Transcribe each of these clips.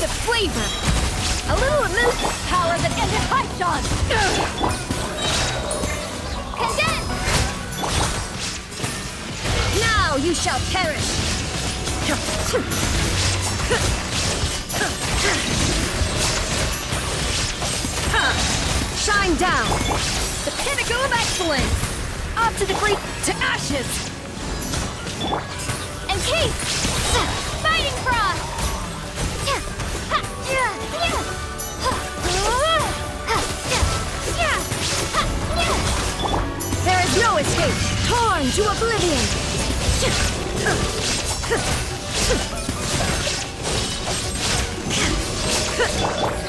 burst of flavor! A little elusive power that ended Python! Condense! Now you shall perish! Shine down! The pinnacle of excellence! Up to the great to ashes! Encase! Fighting frost! There is no escape! Torn to oblivion!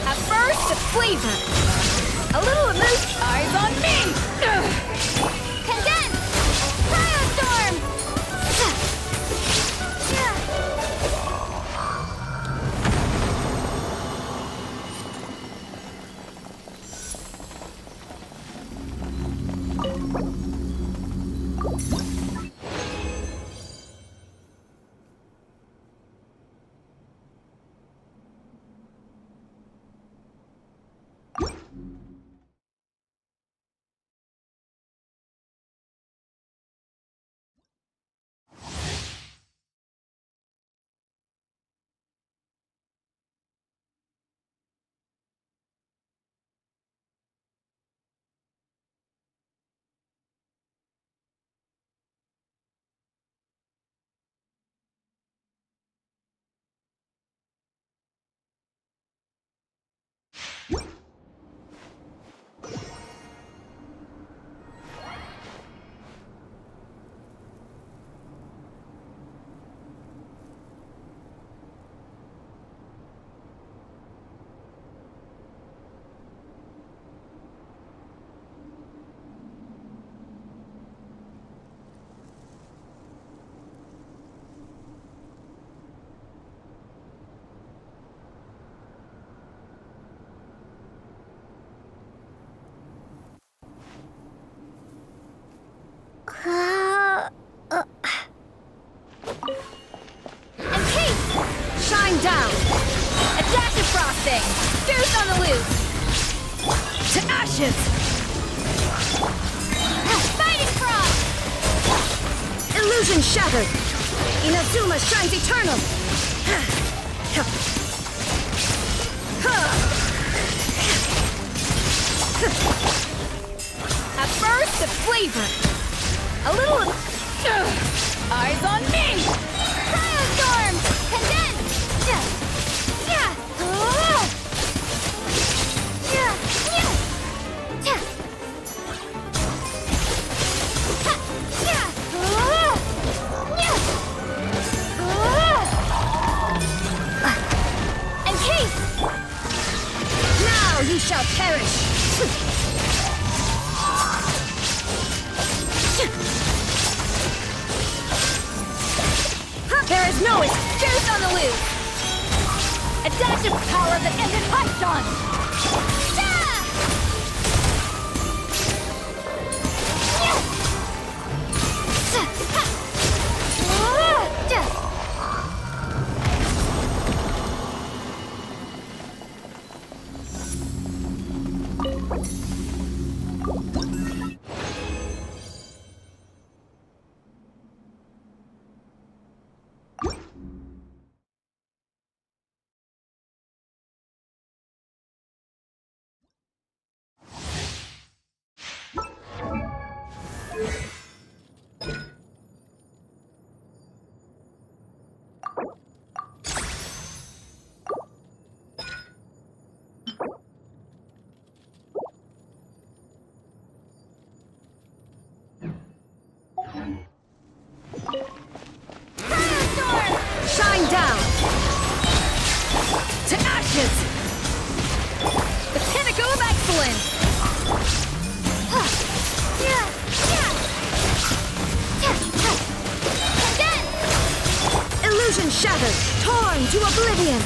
A burst of flavor! A little elusive! Eyes on me! Condense! Cryostorm! Shine down! Adaptive frosting! Juice on the loose! To ashes! Fighting frost! Illusion shattered! Inazuma shines eternal! A burst of flavor! A little... Eyes on me! Cryostorm! Condense! Encase! Now you shall perish! There is no excuse on the loose! Adaptive power that ended Python! Shine down! To ashes! The pinnacle of excellence! Illusion shattered, torn to oblivion!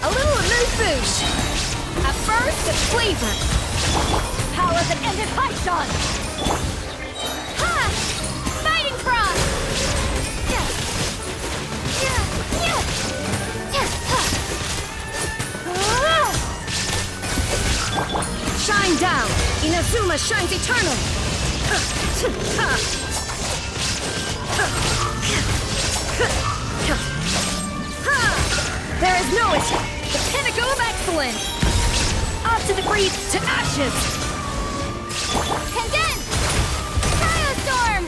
A little amuse-bouche! A burst of flavor! doesn't end in Python! Ha! Fighting Frost! Shine down! Inazuma shines eternal! There is no escape! The pinnacle of excellence! Up to the breed, to ashes! Condense! Cryostorm!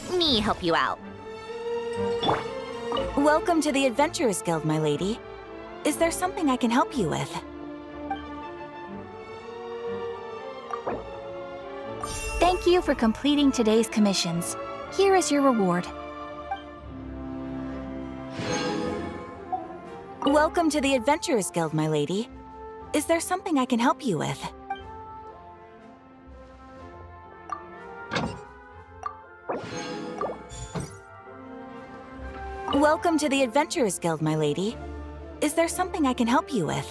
Let me help you out. Welcome to the Adventurers Guild, my lady. Is there something I can help you with? Thank you for completing today's commissions. Here is your reward. Welcome to the Adventurers Guild, my lady. Is there something I can help you with? Welcome to the Adventurers Guild, my lady. Is there something I can help you with?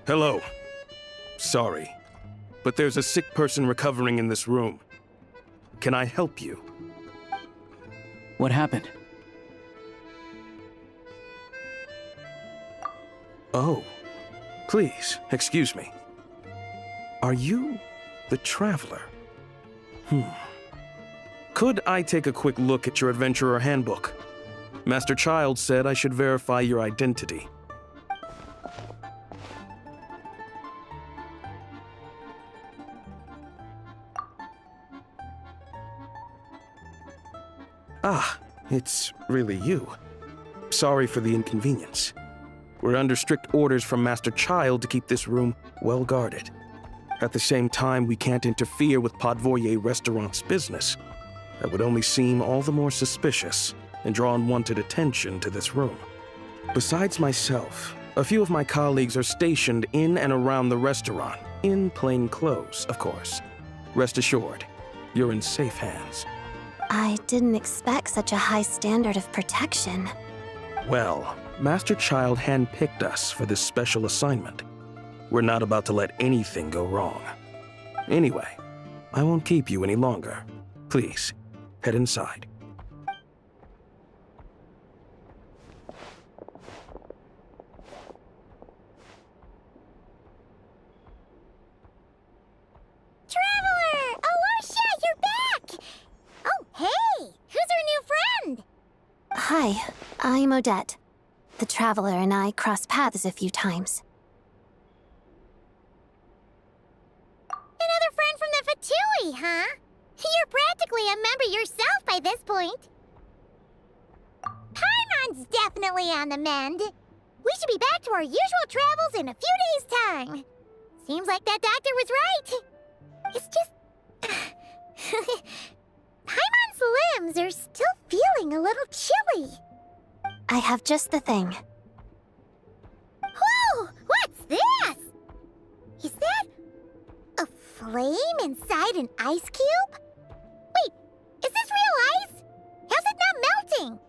Hello. Sorry, but there's a sick person recovering in this room. Can I help you? What happened? Oh, please, excuse me. Are you the Traveler? Could I take a quick look at your Adventurer Handbook? Master Child said I should verify your identity. Ah, it's really you. Sorry for the inconvenience. We're under strict orders from Master Child to keep this room well guarded. At the same time, we can't interfere with Podvoye Restaurant's business. That would only seem all the more suspicious and draw unwanted attention to this room. Besides myself, a few of my colleagues are stationed in and around the restaurant, in plain clothes, of course. Rest assured, you're in safe hands. I didn't expect such a high standard of protection. Well, Master Child handpicked us for this special assignment. We're not about to let anything go wrong. Anyway, I won't keep you any longer. Please, head inside. Traveler! Alosha, you're back! Oh, hey! Who's our new friend? Hi, I'm Odette. The Traveler and I crossed paths a few times. Another friend from the Fatui, huh? You're practically a member yourself by this point. Paimon's definitely on the mend. We should be back to our usual travels in a few days' time. Seems like that doctor was right. It's just... Paimon's limbs are still feeling a little chilly. I have just the thing. Whoa! What's this? Is that a flame inside an ice cube? Wait, is this real ice? How's it not melting?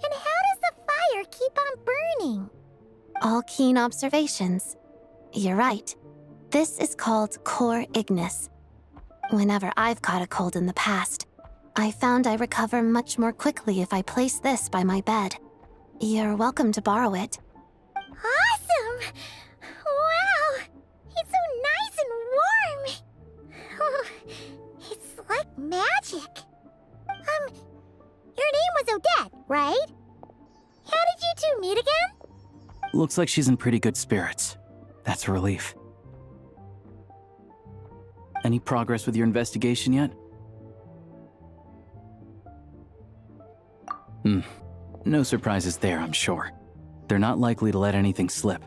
And how does the fire keep on burning? All keen observations. You're right. This is called core ignis. Whenever I've caught a cold in the past, I found I recover much more quickly if I place this by my bed. You're welcome to borrow it. Awesome! Wow! It's so nice and warm! Oh, it's like magic. Your name was Odette, right? How did you two meet again? Looks like she's in pretty good spirits. That's a relief. Any progress with your investigation yet? No surprises there, I'm sure. They're not likely to let anything slip.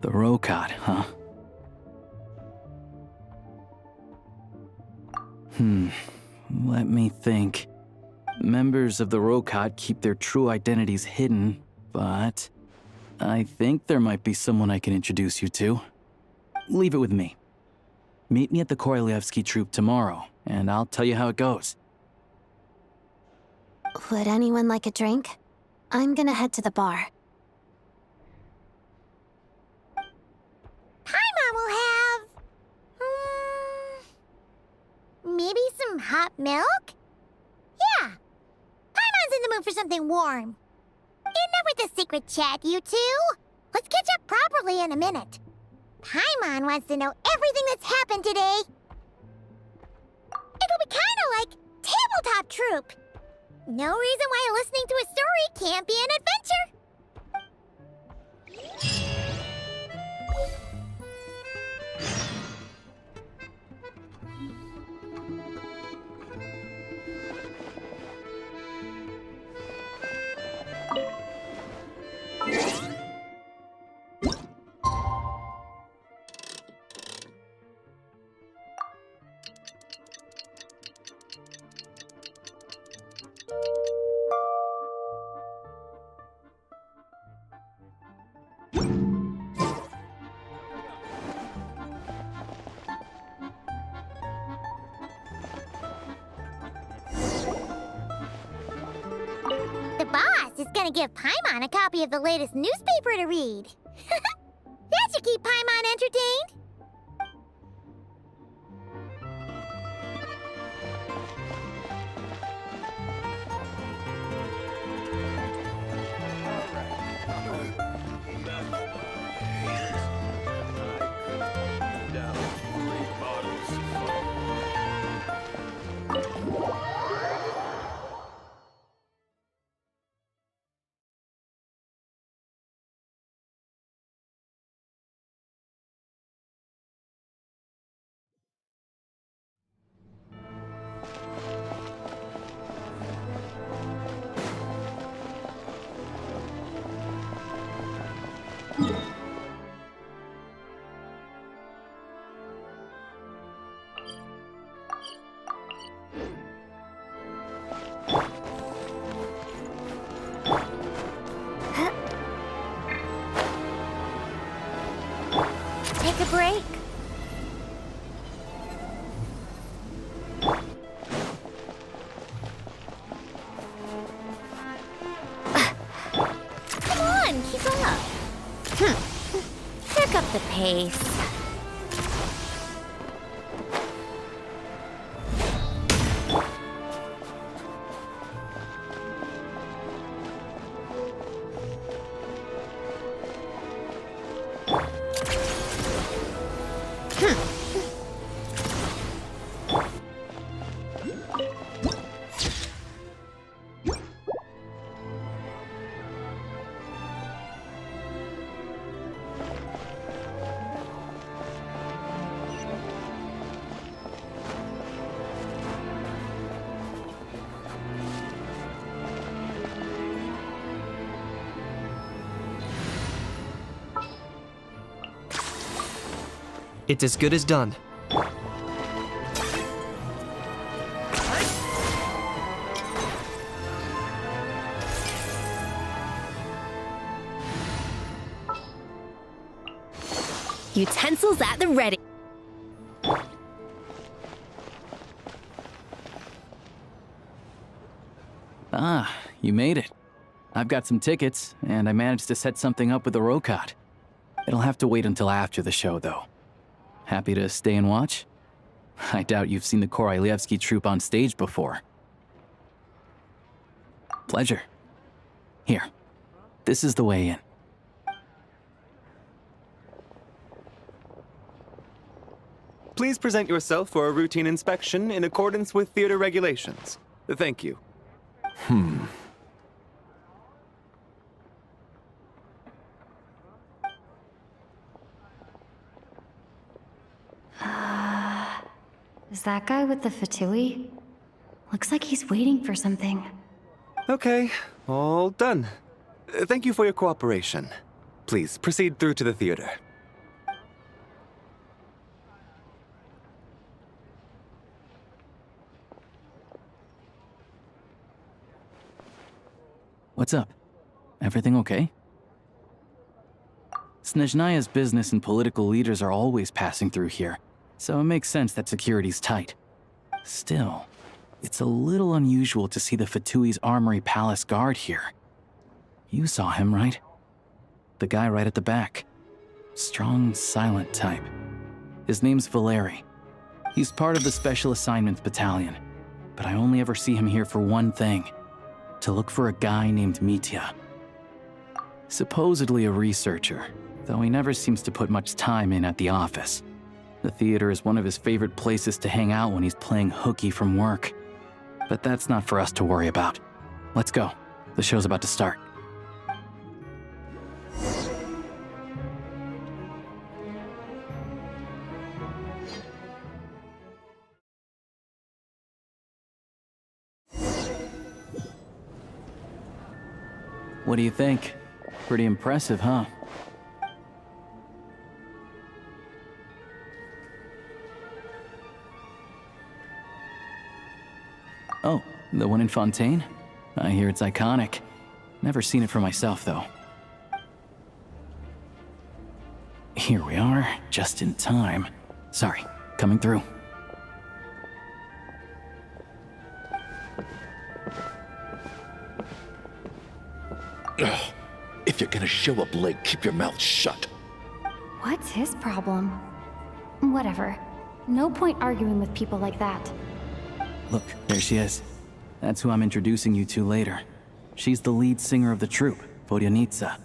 The Rokad, huh? Let me think. Members of the Rokad keep their true identities hidden, but I think there might be someone I can introduce you to. Leave it with me. Meet me at the Korolyevsky Troop tomorrow, and I'll tell you how it goes. Would anyone like a drink? I'm gonna head to the bar. Paimon will have... maybe some hot milk? Yeah. Paimon's in the mood for something warm. Enough with the secret chat, you two. Let's catch up properly in a minute. Paimon wants to know everything that's happened today. It'll be kinda like tabletop troop. No reason why listening to a story can't be an adventure. The boss is gonna give Paimon a copy of the latest newspaper to read. That should keep Paimon entertained. Take a break. Come on, keep up. Pick up the pace. It's as good as done. Utensils at the ready. Ah, you made it. I've got some tickets, and I managed to set something up with the Rokot. It'll have to wait until after the show, though. Happy to stay and watch? I doubt you've seen the Korolyevsky troupe on stage before. Pleasure. Here, this is the way in. Please present yourself for a routine inspection in accordance with theater regulations. Thank you. Is that guy with the fatui? Looks like he's waiting for something. Okay, all done. Thank you for your cooperation. Please proceed through to the theater. What's up? Everything okay? Snezhnaya's business and political leaders are always passing through here, so it makes sense that security's tight. Still, it's a little unusual to see the Fatui's Armory Palace guard here. You saw him, right? The guy right at the back. Strong, silent type. His name's Valeri. He's part of the Special Assignments Battalion, but I only ever see him here for one thing: to look for a guy named Mitya. Supposedly a researcher, though he never seems to put much time in at the office. The theater is one of his favorite places to hang out when he's playing hooky from work. But that's not for us to worry about. Let's go. The show's about to start. What do you think? Pretty impressive, huh? Oh, the one in Fontaine? I hear it's iconic. Never seen it for myself, though. Here we are, just in time. Sorry, coming through. Ugh. If you're gonna show up late, keep your mouth shut. What's his problem? Whatever. No point arguing with people like that. Look, there she is. That's who I'm introducing you to later. She's the lead singer of the troupe, Vodyanitsa.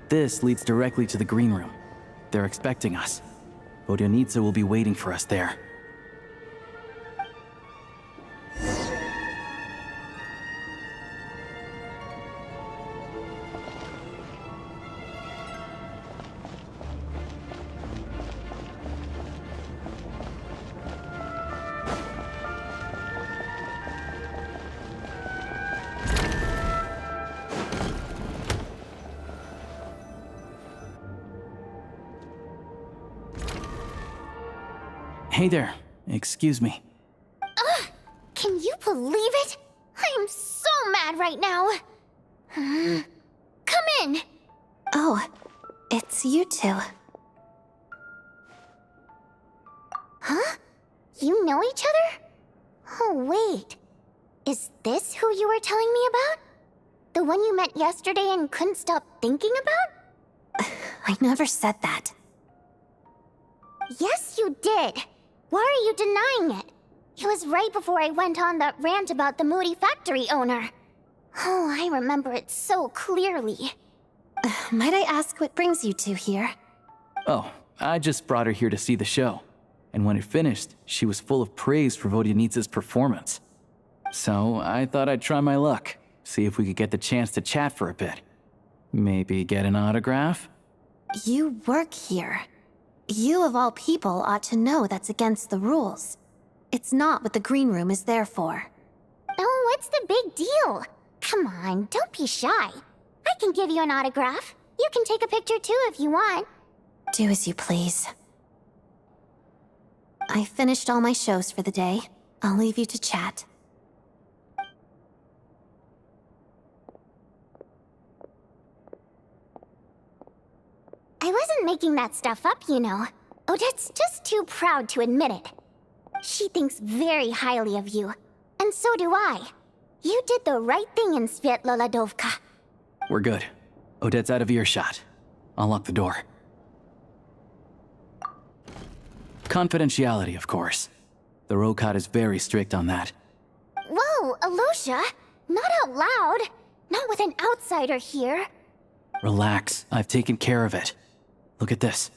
This leads directly to the green room. They're expecting us. Vodyanitsa will be waiting for us there. Hey there. Excuse me. Can you believe it? I'm so mad right now. Come in. Oh, it's you two. Huh? You know each other? Oh, wait. Is this who you were telling me about? The one you met yesterday and couldn't stop thinking about? I never said that. Yes, you did. Why are you denying it? It was right before I went on that rant about the moody factory owner. Oh, I remember it so clearly. Might I ask what brings you two here? Oh, I just brought her here to see the show. And when it finished, she was full of praise for Vodyanitsa's performance. So I thought I'd try my luck, see if we could get the chance to chat for a bit. Maybe get an autograph? You work here. You of all people ought to know that's against the rules. It's not what the green room is there for. Oh, what's the big deal? Come on, don't be shy. I can give you an autograph. You can take a picture too if you want. Do as you please. I finished all my shows for the day. I'll leave you to chat. I wasn't making that stuff up, you know. Odette's just too proud to admit it. She thinks very highly of you, and so do I. You did the right thing in Svietloladovka. We're good. Odette's out of earshot. I'll lock the door. Confidentiality, of course. The Rokot is very strict on that. Whoa, Alosha! Not out loud! Not with an outsider here! Relax, I've taken care of it. Look at this.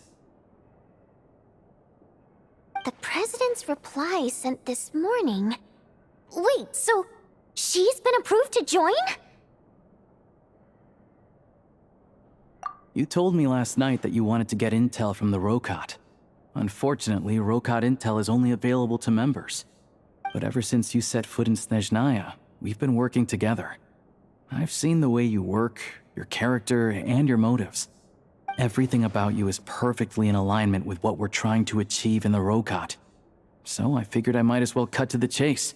The President's reply sent this morning. Wait, so she's been approved to join? You told me last night that you wanted to get intel from the Rokot. Unfortunately, Rokot intel is only available to members. But ever since you set foot in Snezhnaya, we've been working together. I've seen the way you work, your character, and your motives. Everything about you is perfectly in alignment with what we're trying to achieve in the Rokot. So I figured I might as well cut to the chase.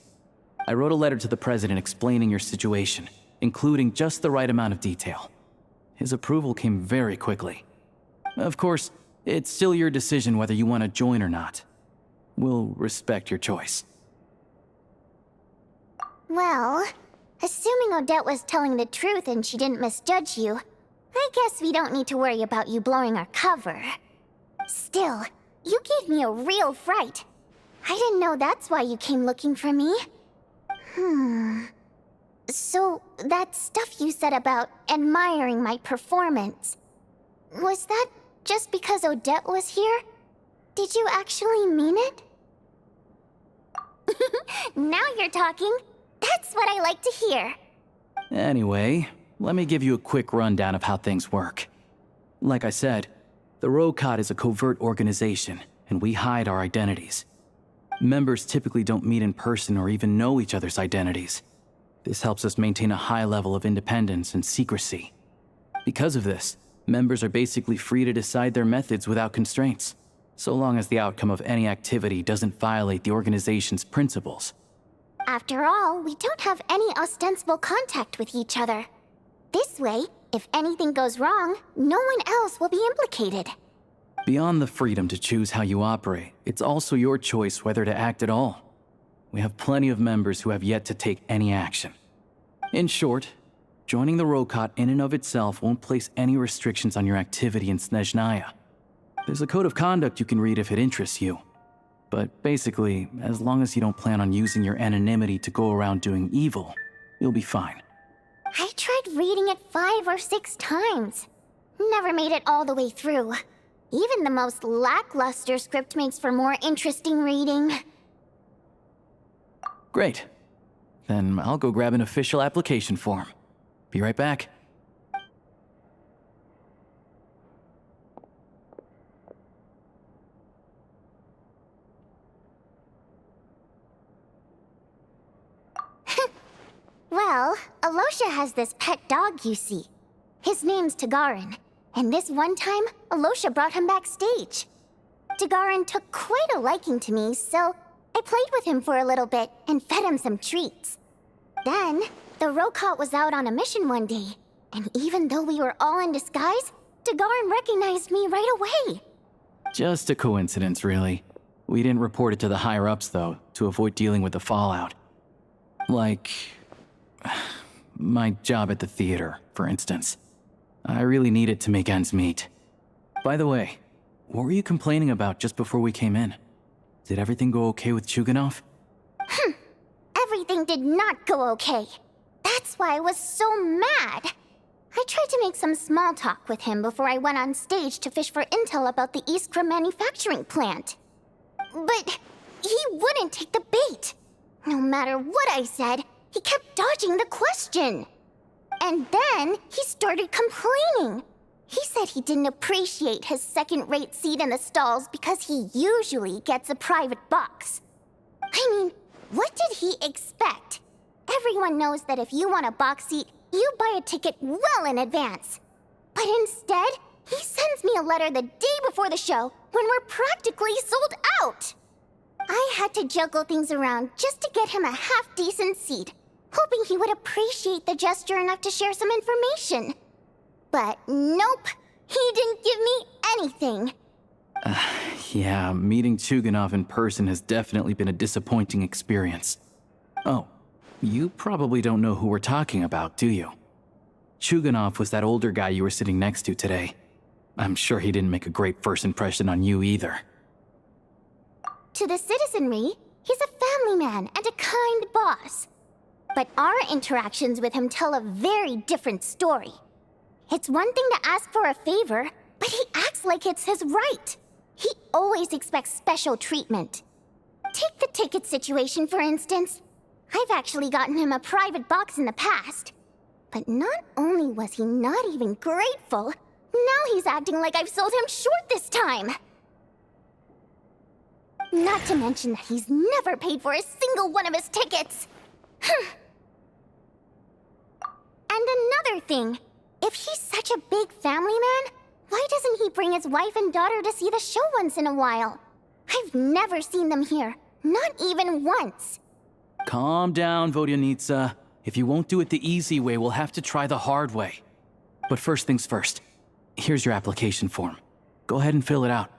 I wrote a letter to the President explaining your situation, including just the right amount of detail. His approval came very quickly. Of course, it's still your decision whether you want to join or not. We'll respect your choice. Well, assuming Odette was telling the truth and she didn't misjudge you, I guess we don't need to worry about you blowing our cover. Still, you gave me a real fright. I didn't know that's why you came looking for me. So, that stuff you said about admiring my performance, was that just because Odette was here? Did you actually mean it? Now you're talking. That's what I like to hear. Anyway, let me give you a quick rundown of how things work. Like I said, the Rokot is a covert organization, and we hide our identities. Members typically don't meet in person or even know each other's identities. This helps us maintain a high level of independence and secrecy. Because of this, members are basically free to decide their methods without constraints, so long as the outcome of any activity doesn't violate the organization's principles. After all, we don't have any ostensible contact with each other. This way, if anything goes wrong, no one else will be implicated. Beyond the freedom to choose how you operate, it's also your choice whether to act at all. We have plenty of members who have yet to take any action. In short, joining the Rokot in and of itself won't place any restrictions on your activity in Snezhnaya. There's a code of conduct you can read if it interests you. But basically, as long as you don't plan on using your anonymity to go around doing evil, you'll be fine. I tried reading it 5 or 6 times. Never made it all the way through. Even the most lackluster script makes for more interesting reading. Great. Then I'll go grab an official application form. Be right back. Well, Alosha has this pet dog, you see. His name's Tagarin, and this one time, Alosha brought him backstage. Tagarin took quite a liking to me, so I played with him for a little bit and fed him some treats. Then, the Rokot was out on a mission one day, and even though we were all in disguise, Tagarin recognized me right away. Just a coincidence, really. We didn't report it to the higher-ups, though, to avoid dealing with the fallout. Like my job at the theater, for instance. I really needed to make ends meet. By the way, what were you complaining about just before we came in? Did everything go okay with Chuganov? Everything did not go okay. That's why I was so mad. I tried to make some small talk with him before I went on stage to fish for intel about the Iskra manufacturing plant. But he wouldn't take the bait. No matter what I said, he kept dodging the question. And then he started complaining. He said he didn't appreciate his second-rate seat in the stalls because he usually gets a private box. I mean, what did he expect? Everyone knows that if you want a box seat, you buy a ticket well in advance. But instead, he sends me a letter the day before the show when we're practically sold out. I had to juggle things around just to get him a half-decent seat, hoping he would appreciate the gesture enough to share some information. But nope, he didn't give me anything. Yeah, meeting Chuganov in person has definitely been a disappointing experience. Oh, you probably don't know who we're talking about, do you? Chuganov was that older guy you were sitting next to today. I'm sure he didn't make a great first impression on you either. To the citizenry, he's a family man and a kind boss. But our interactions with him tell a very different story. It's one thing to ask for a favor, but he acts like it's his right. He always expects special treatment. Take the ticket situation, for instance. I've actually gotten him a private box in the past. But not only was he not even grateful, now he's acting like I've sold him short this time. Not to mention that he's never paid for a single one of his tickets. And another thing, if he's such a big family man, why doesn't he bring his wife and daughter to see the show once in a while? I've never seen them here, not even once. Calm down, Vodyanitsa. If you won't do it the easy way, we'll have to try the hard way. But first things first. Here's your application form. Go ahead and fill it out.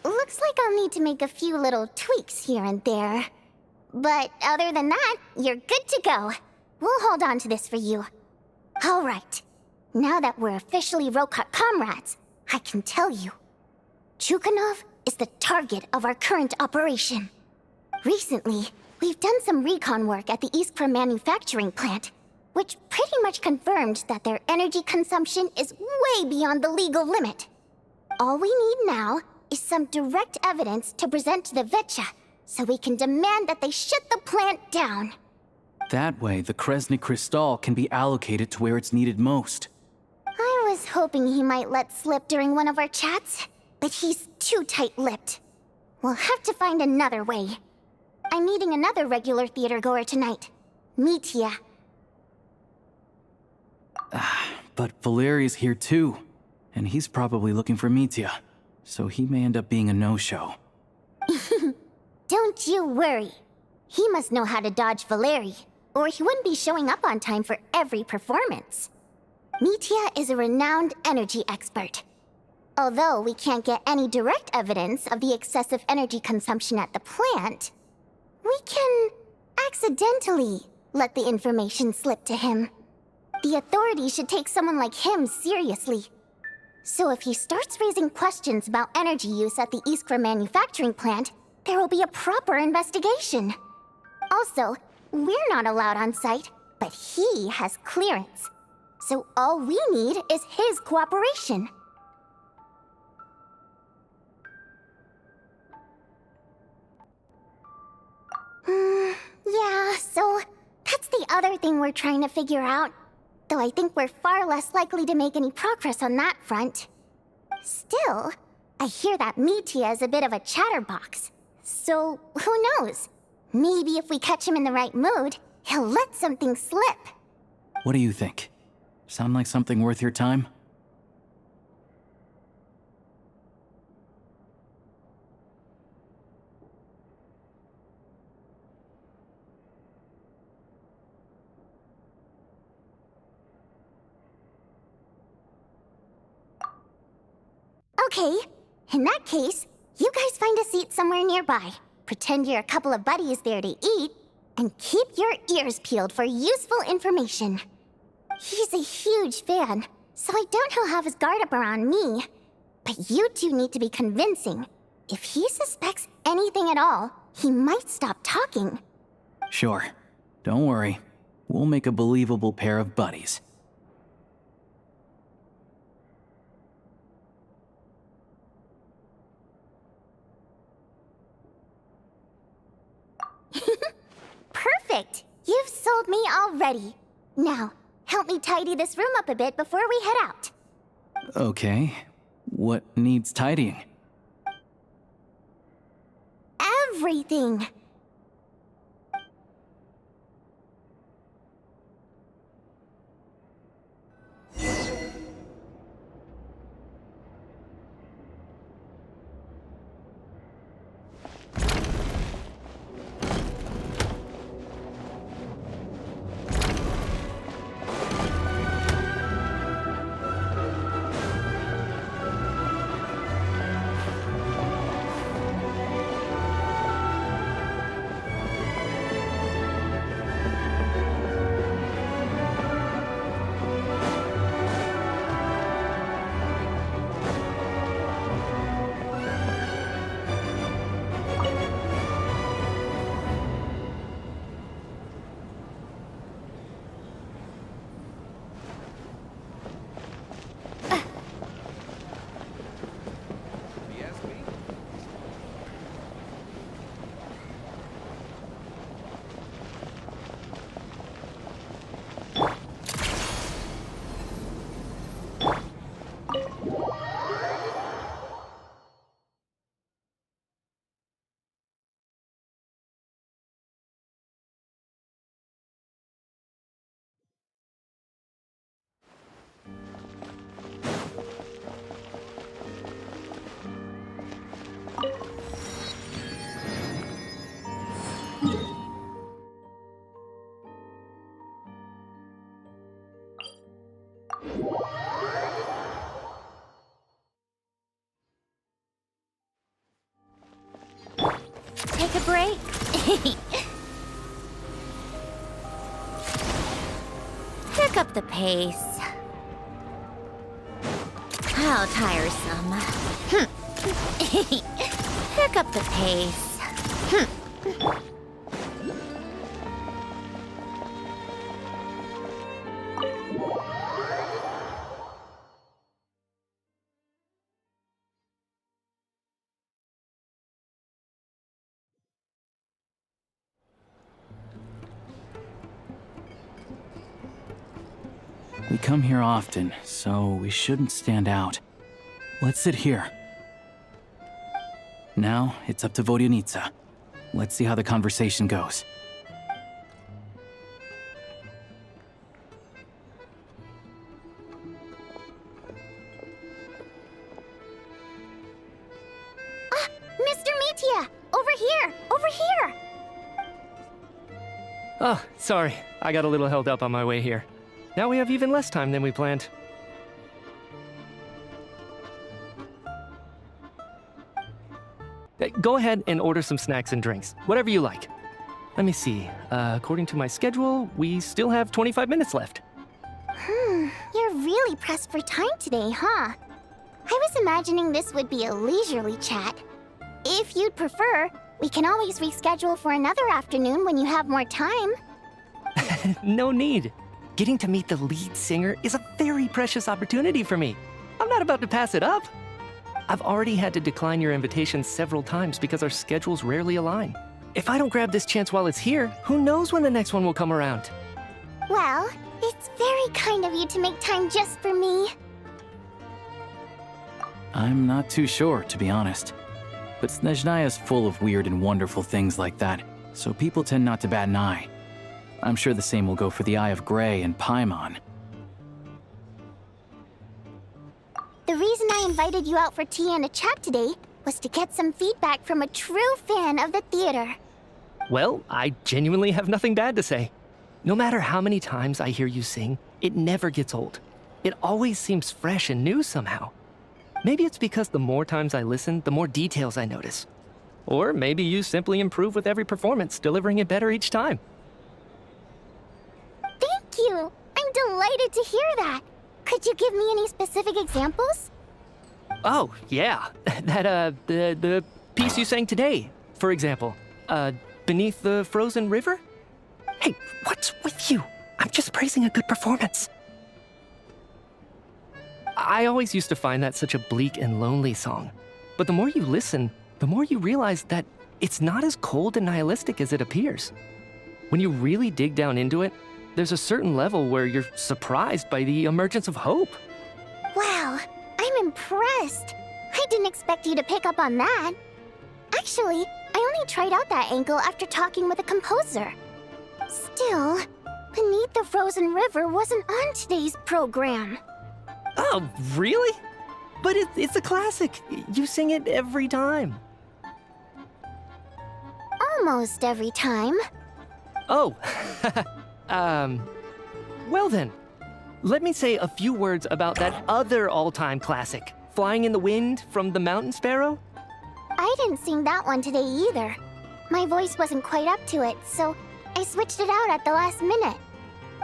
Looks like I'll need to make a few little tweaks here and there. But other than that, you're good to go. We'll hold on to this for you. Alright. Now that we're officially Rokot comrades, I can tell you. Chukhanov is the target of our current operation. Recently, we've done some recon work at the Iskra manufacturing plant, which pretty much confirmed that their energy consumption is way beyond the legal limit. All we need now is some direct evidence to present to the Vetcha, so we can demand that they shut the plant down. That way, the Kresny Crystal can be allocated to where it's needed most. I was hoping he might let slip during one of our chats, but he's too tight-lipped. We'll have to find another way. I'm meeting another regular theater-goer tonight, Mitya. But Valeri's here too, and he's probably looking for Mitya, so he may end up being a no-show. Don't you worry. He must know how to dodge Valeri, or he wouldn't be showing up on time for every performance. Mitya is a renowned energy expert. Although we can't get any direct evidence of the excessive energy consumption at the plant, we can accidentally let the information slip to him. The authorities should take someone like him seriously. So if he starts raising questions about energy use at the Iskra manufacturing plant, there will be a proper investigation. Also, we're not allowed on site, but he has clearance. So all we need is his cooperation. Yeah, so that's the other thing we're trying to figure out. Though I think we're far less likely to make any progress on that front. Still, I hear that Mitya is a bit of a chatterbox. So, who knows? Maybe if we catch him in the right mood, he'll let something slip. What do you think? Sound like something worth your time? Okay, in that case, you guys find a seat somewhere nearby. Pretend you're a couple of buddies there to eat, and keep your ears peeled for useful information. He's a huge fan, so I doubt he'll have his guard up around me. But you two need to be convincing. If he suspects anything at all, he might stop talking. Sure. Don't worry. We'll make a believable pair of buddies. Perfect! You've sold me already. Now, help me tidy this room up a bit before we head out. Okay. What needs tidying? Everything! Take a break? Pick up the pace. How tiresome. Pick up the pace. We come here often, so we shouldn't stand out. Let's sit here. Now, it's up to Vodyanitsa. Let's see how the conversation goes. Mr. Mitya! Over here! Over here! Oh, sorry. I got a little held up on my way here. Now we have even less time than we planned. Go ahead and order some snacks and drinks, whatever you like. Let me see. According to my schedule, we still have 25 minutes left. You're really pressed for time today, huh? I was imagining this would be a leisurely chat. If you'd prefer, we can always reschedule for another afternoon when you have more time. No need. Getting to meet the lead singer is a very precious opportunity for me. I'm not about to pass it up. I've already had to decline your invitation several times because our schedules rarely align. If I don't grab this chance while it's here, who knows when the next one will come around? Well, it's very kind of you to make time just for me. I'm not too sure, to be honest. but Snezhnaya is full of weird and wonderful things like that, so people tend not to bat an eye. I'm sure the same will go for the Eye of Grey and Paimon. The reason I invited you out for tea and a chat today was to get some feedback from a true fan of the theater. Well, I genuinely have nothing bad to say. No matter how many times I hear you sing, it never gets old. It always seems fresh and new somehow. Maybe it's because the more times I listen, the more details I notice. Or maybe you simply improve with every performance, delivering it better each time. Thank you! I'm delighted to hear that! Could you give me any specific examples? Oh, yeah. The piece you sang today, for example. Beneath the Frozen River? Hey, what's with you? I'm just praising a good performance. I always used to find that such a bleak and lonely song. But the more you listen, the more you realize that it's not as cold and nihilistic as it appears. When you really dig down into it, there's a certain level where you're surprised by the emergence of hope. Wow, I'm impressed. I didn't expect you to pick up on that. Actually, I only tried out that angle after talking with a composer. Still, Beneath the Frozen River wasn't on today's program. Oh, really? But it's a classic. You sing it every time. Almost every time. Oh, well then. Let me say a few words about that other all-time classic, Flying in the Wind from the Mountain Sparrow. I didn't sing that one today either. My voice wasn't quite up to it, so I switched it out at the last minute.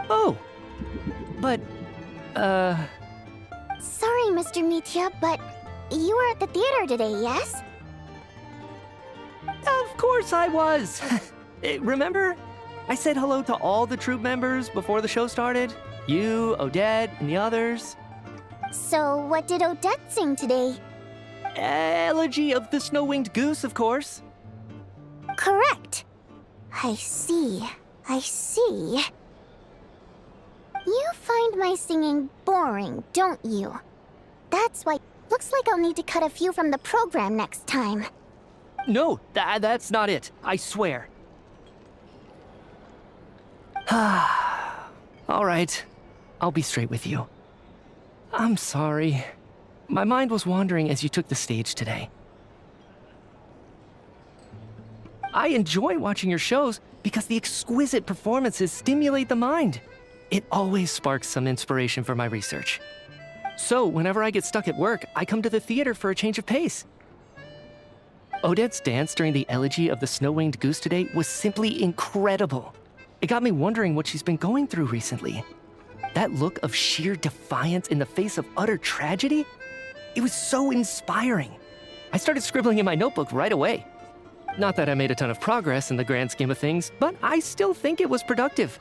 Oh, but, Sorry, Mr. Mitya, but you were at the theater today, yes? Of course I was. Remember? I said hello to all the troupe members before the show started. You, Odette, and the others. So what did Odette sing today? Elegy of the Snow-Winged Goose, of course. Correct. I see. I see. You find my singing boring, don't you? That's why. Looks like I'll need to cut a few from the program next time. No, that's not it. I swear. All right. I'll be straight with you. I'm sorry. My mind was wandering as you took the stage today. I enjoy watching your shows because the exquisite performances stimulate the mind. It always sparks some inspiration for my research. So, whenever I get stuck at work, I come to the theater for a change of pace. Odette's dance during the Elegy of the Snow-Winged Goose today was simply incredible. It got me wondering what she's been going through recently. That look of sheer defiance in the face of utter tragedy? It was so inspiring. I started scribbling in my notebook right away. Not that I made a ton of progress in the grand scheme of things, but I still think it was productive.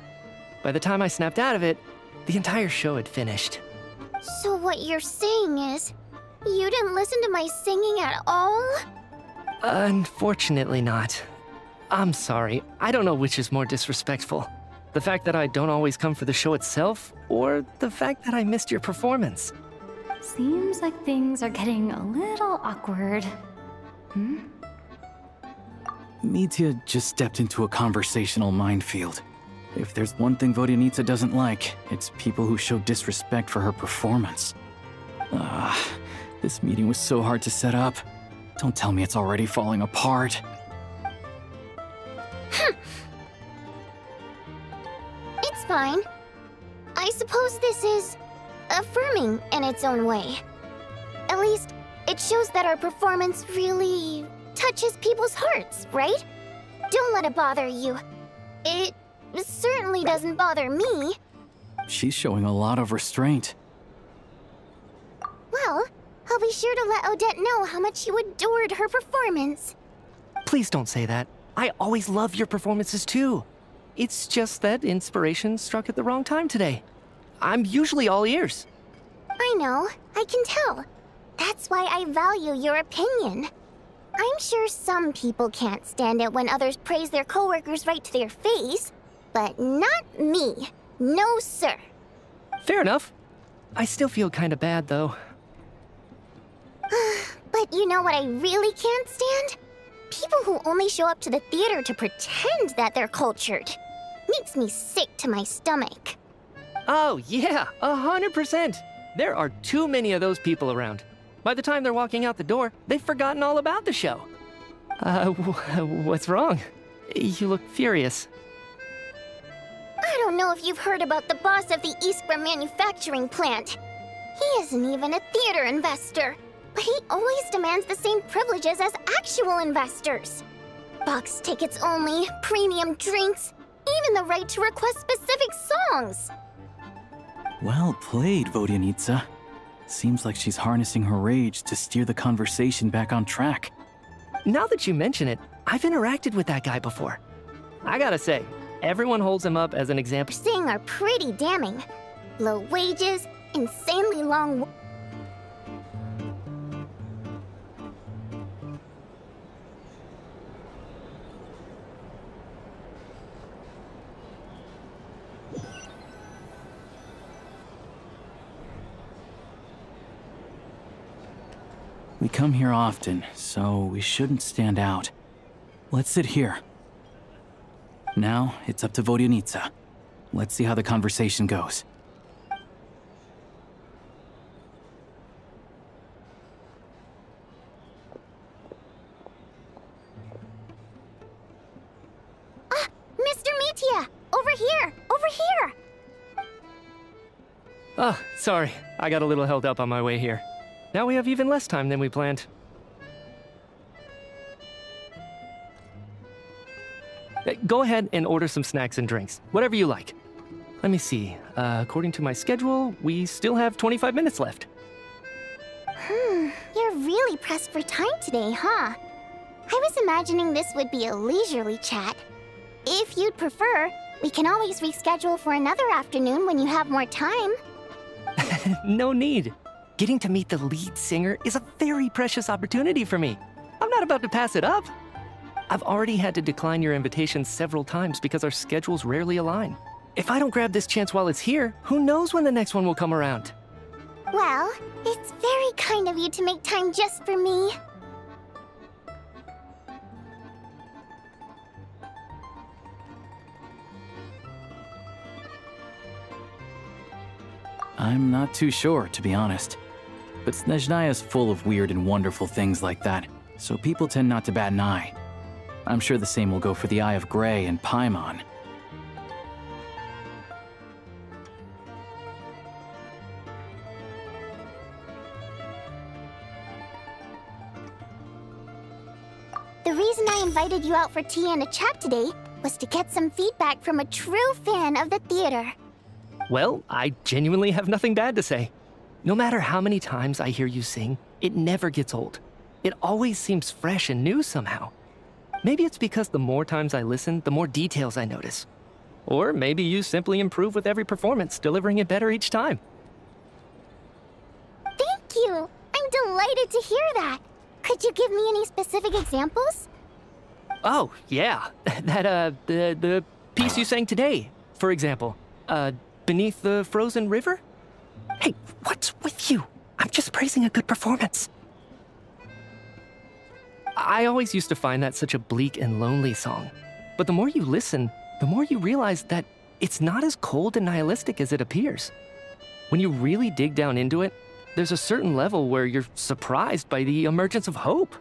By the time I snapped out of it, the entire show had finished. So what you're saying is, you didn't listen to my singing at all? Unfortunately not. I'm sorry. I don't know which is more disrespectful. The fact that I don't always come for the show itself, or the fact that I missed your performance. Seems like things are getting a little awkward. Mitya just stepped into a conversational minefield. If there's one thing Vodyanica doesn't like, it's people who show disrespect for her performance. This meeting was so hard to set up. Don't tell me it's already falling apart. It's fine. I suppose this is affirming in its own way. At least, it shows that our performance really touches people's hearts, right? Don't let it bother you. It certainly doesn't bother me. She's showing a lot of restraint. Well, I'll be sure to let Odette know how much you adored her performance. Please don't say that. I always love your performances too. It's just that inspiration struck at the wrong time today. I'm usually all ears. I know, I can tell. That's why I value your opinion. I'm sure some people can't stand it when others praise their coworkers right to their face, but not me. No, sir. Fair enough. I still feel kinda bad though. But But you know what I really can't stand? People who only show up to the theater to pretend that they're cultured. Makes me sick to my stomach. Oh, yeah, 100%. There are too many of those people around. By the time they're walking out the door, they've forgotten all about the show. What's wrong? You look furious. I don't know if you've heard about the boss of the Eastborough manufacturing plant. He isn't even a theater investor, but he always demands the same privileges as actual investors. Box tickets only, premium drinks, even the right to request specific songs. Well played, Vodyanitsa. Seems like she's harnessing her rage to steer the conversation back on track. Now that you mention it, I've interacted with that guy before. I gotta say, everyone holds him up as an example. Saying are pretty damning. Low wages, insanely long. We come here often, so we shouldn't stand out. Let's sit here. Now, it's up to Vodyanitsa. Let's see how the conversation goes. Mr. Mitya! Over here! Over here! Oh, sorry. I got a little held up on my way here. Now we have even less time than we planned. Go ahead and order some snacks and drinks, whatever you like. Let me see. According to my schedule, we still have 25 minutes left. You're really pressed for time today, huh? I was imagining this would be a leisurely chat. If you'd prefer, we can always reschedule for another afternoon when you have more time. No need. Getting to meet the lead singer is a very precious opportunity for me. I'm not about to pass it up. I've already had to decline your invitation several times because our schedules rarely align. If I don't grab this chance while it's here, who knows when the next one will come around? Well, it's very kind of you to make time just for me. I'm not too sure, to be honest. But Snezhnaya is full of weird and wonderful things like that, so people tend not to bat an eye. I'm sure the same will go for the Eye of Grey and Paimon. The reason I invited you out for tea and a chat today was to get some feedback from a true fan of the theater. Well, I genuinely have nothing bad to say. No matter how many times I hear you sing, it never gets old. It always seems fresh and new somehow. Maybe it's because the more times I listen, the more details I notice. Or maybe you simply improve with every performance, delivering it better each time. Thank you! I'm delighted to hear that. Could you give me any specific examples? Oh, yeah. The piece you sang today, for example. Beneath the Frozen River? Hey, what's with you? I'm just praising a good performance. I always used to find that such a bleak and lonely song. But the more you listen, the more you realize that it's not as cold and nihilistic as it appears. When you really dig down into it, there's a certain level where you're surprised by the emergence of hope.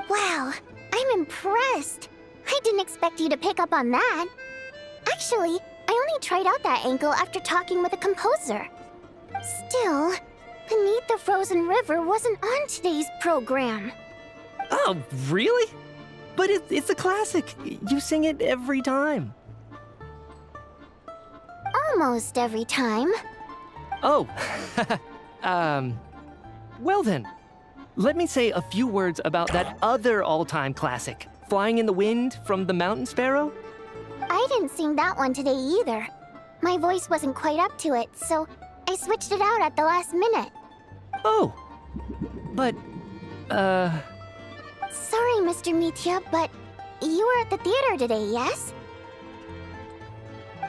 Wow, I'm impressed. I didn't expect you to pick up on that. Actually, I only tried out that angle after talking with a composer. Still, Beneath the Frozen River wasn't on today's program. Oh, really? But it's a classic. You sing it every time. Almost every time. Oh, well then. Let me say a few words about that other all-time classic, Flying in the Wind from the Mountain Sparrow. I didn't sing that one today either. My voice wasn't quite up to it, so I switched it out at the last minute. Oh, but, Sorry, Mr. Mitya, but you were at the theater today, yes?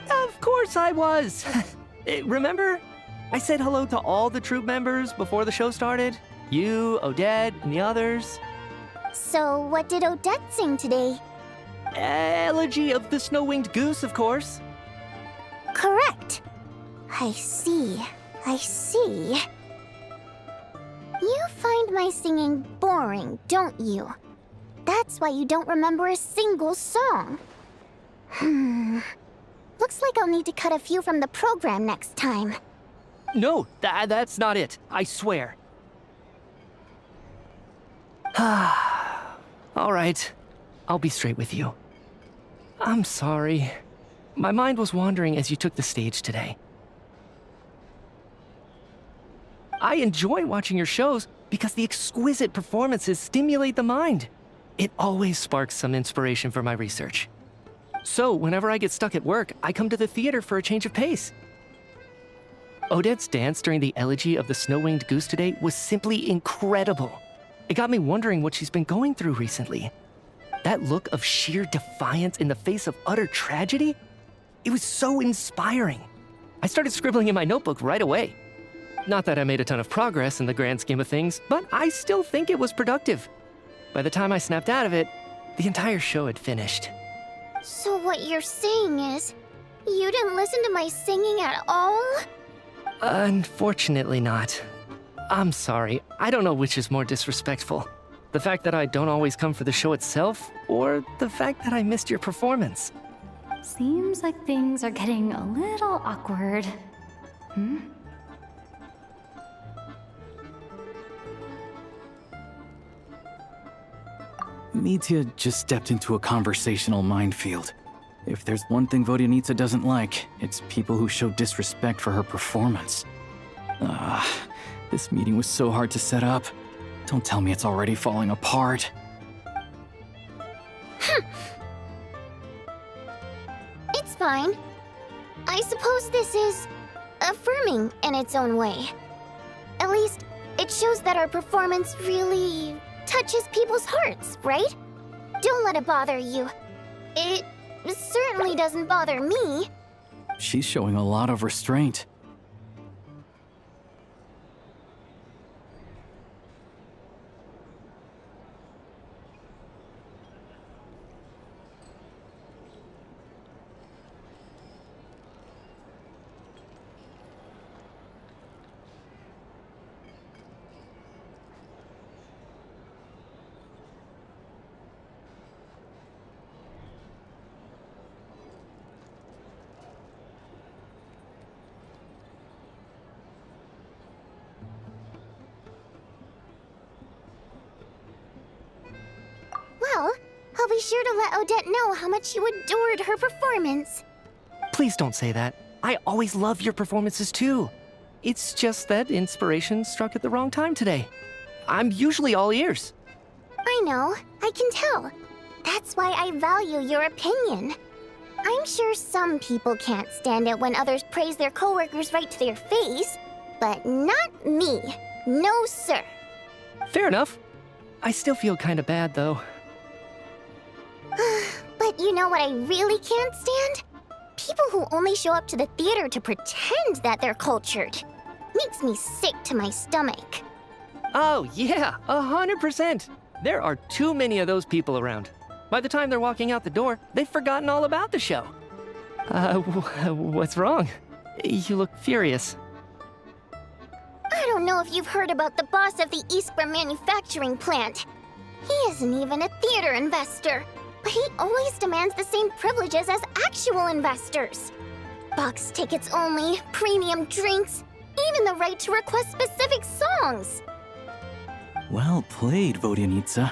Of course I was. Remember? I said hello to all the troupe members before the show started. You, Odette, and the others. So, what did Odette sing today? Elegy of the Snow-Winged Goose, of course. Correct. I see. I see. You find my singing boring, don't you? That's why you don't remember a single song. Looks like I'll need to cut a few from the program next time. No, that's not it. I swear. All right. I'll be straight with you. I'm sorry. My mind was wandering as you took the stage today. I enjoy watching your shows because the exquisite performances stimulate the mind. It always sparks some inspiration for my research. So, whenever I get stuck at work, I come to the theater for a change of pace. Odette's dance during the elegy of the Snow-Winged Goose today was simply incredible. It got me wondering what she's been going through recently. That look of sheer defiance in the face of utter tragedy? It was so inspiring. I started scribbling in my notebook right away. Not that I made a ton of progress in the grand scheme of things, but I still think it was productive. By the time I snapped out of it, the entire show had finished. So what you're saying is, you didn't listen to my singing at all? Unfortunately not. I'm sorry, I don't know which is more disrespectful. The fact that I don't always come for the show itself, or the fact that I missed your performance. Seems like things are getting a little awkward. Mitya just stepped into a conversational minefield. If there's one thing Vodyanitsa doesn't like, it's people who show disrespect for her performance. This meeting was so hard to set up. Don't tell me it's already falling apart. It's fine. I suppose this is affirming in its own way. At least, it shows that our performance really touches people's hearts, right? Don't let it bother you. It certainly doesn't bother me. She's showing a lot of restraint. Well, I'll be sure to let Odette know how much you adored her performance. Please don't say that. I always love your performances too. It's just that inspiration struck at the wrong time today. I'm usually all ears. I know, I can tell. That's why I value your opinion. I'm sure some people can't stand it when others praise their coworkers right to their face, but not me. No, sir. Fair enough. I still feel kinda bad though. But you know what I really can't stand? People who only show up to the theater to pretend that they're cultured. Makes me sick to my stomach. Oh yeah, 100%. There are too many of those people around. By the time they're walking out the door, they've forgotten all about the show. What's wrong? You look furious. I don't know if you've heard about the boss of the Iskra manufacturing plant. He isn't even a theater investor, but he always demands the same privileges as actual investors. Box tickets only, premium drinks, even the right to request specific songs. Well played, Vodyanitsa.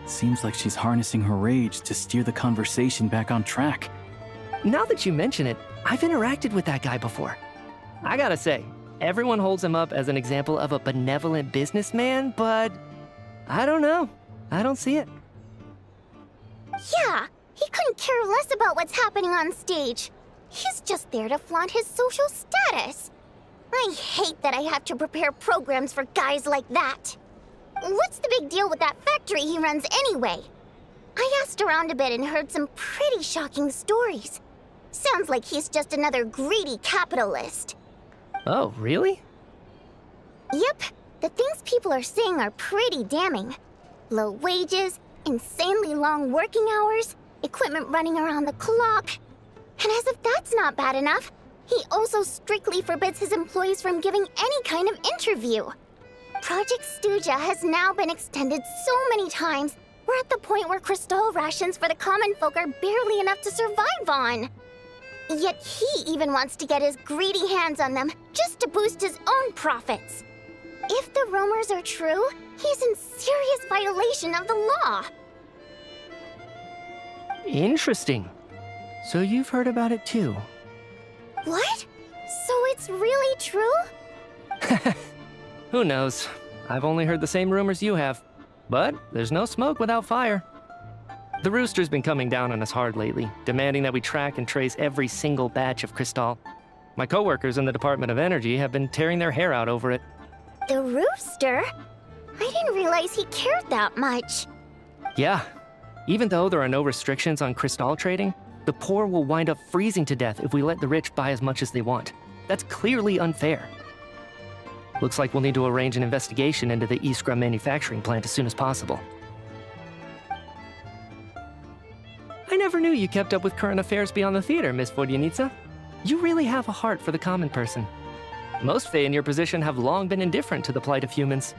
Seems like she's harnessing her rage to steer the conversation back on track. Now that you mention it, I've interacted with that guy before. I gotta say, everyone holds him up as an example of a benevolent businessman, but I don't know. I don't see it. Yeah, he couldn't care less about what's happening on stage. He's just there to flaunt his social status. I hate that I have to prepare programs for guys like that. What's the big deal with that factory he runs anyway? I asked around a bit and heard some pretty shocking stories. Sounds like he's just another greedy capitalist. Oh, really? Yep, The things people are saying are pretty damning. Low wages, insanely long working hours, equipment running around the clock. And as if that's not bad enough, he also strictly forbids his employees from giving any kind of interview. Project Stuja has now been extended so many times, we're at the point where crystal rations for the common folk are barely enough to survive on. Yet he even wants to get his greedy hands on them just to boost his own profits. If the rumors are true, he's in serious violation of the law. Interesting. So you've heard about it too. What? So it's really true? Who knows? I've only heard the same rumors you have. But there's no smoke without fire. The Rooster's been coming down on us hard lately, demanding that we track and trace every single batch of Crystal. My coworkers in the Department of Energy have been tearing their hair out over it. The Rooster? I didn't realize he cared that much. Yeah. Even though there are no restrictions on Crystal trading, the poor will wind up freezing to death if we let the rich buy as much as they want. That's clearly unfair. Looks like we'll need to arrange an investigation into the Iskra manufacturing plant as soon as possible. I never knew you kept up with current affairs beyond the theater, Miss Vodyanica. You really have a heart for the common person. Most Fae in your position have long been indifferent to the plight of humans.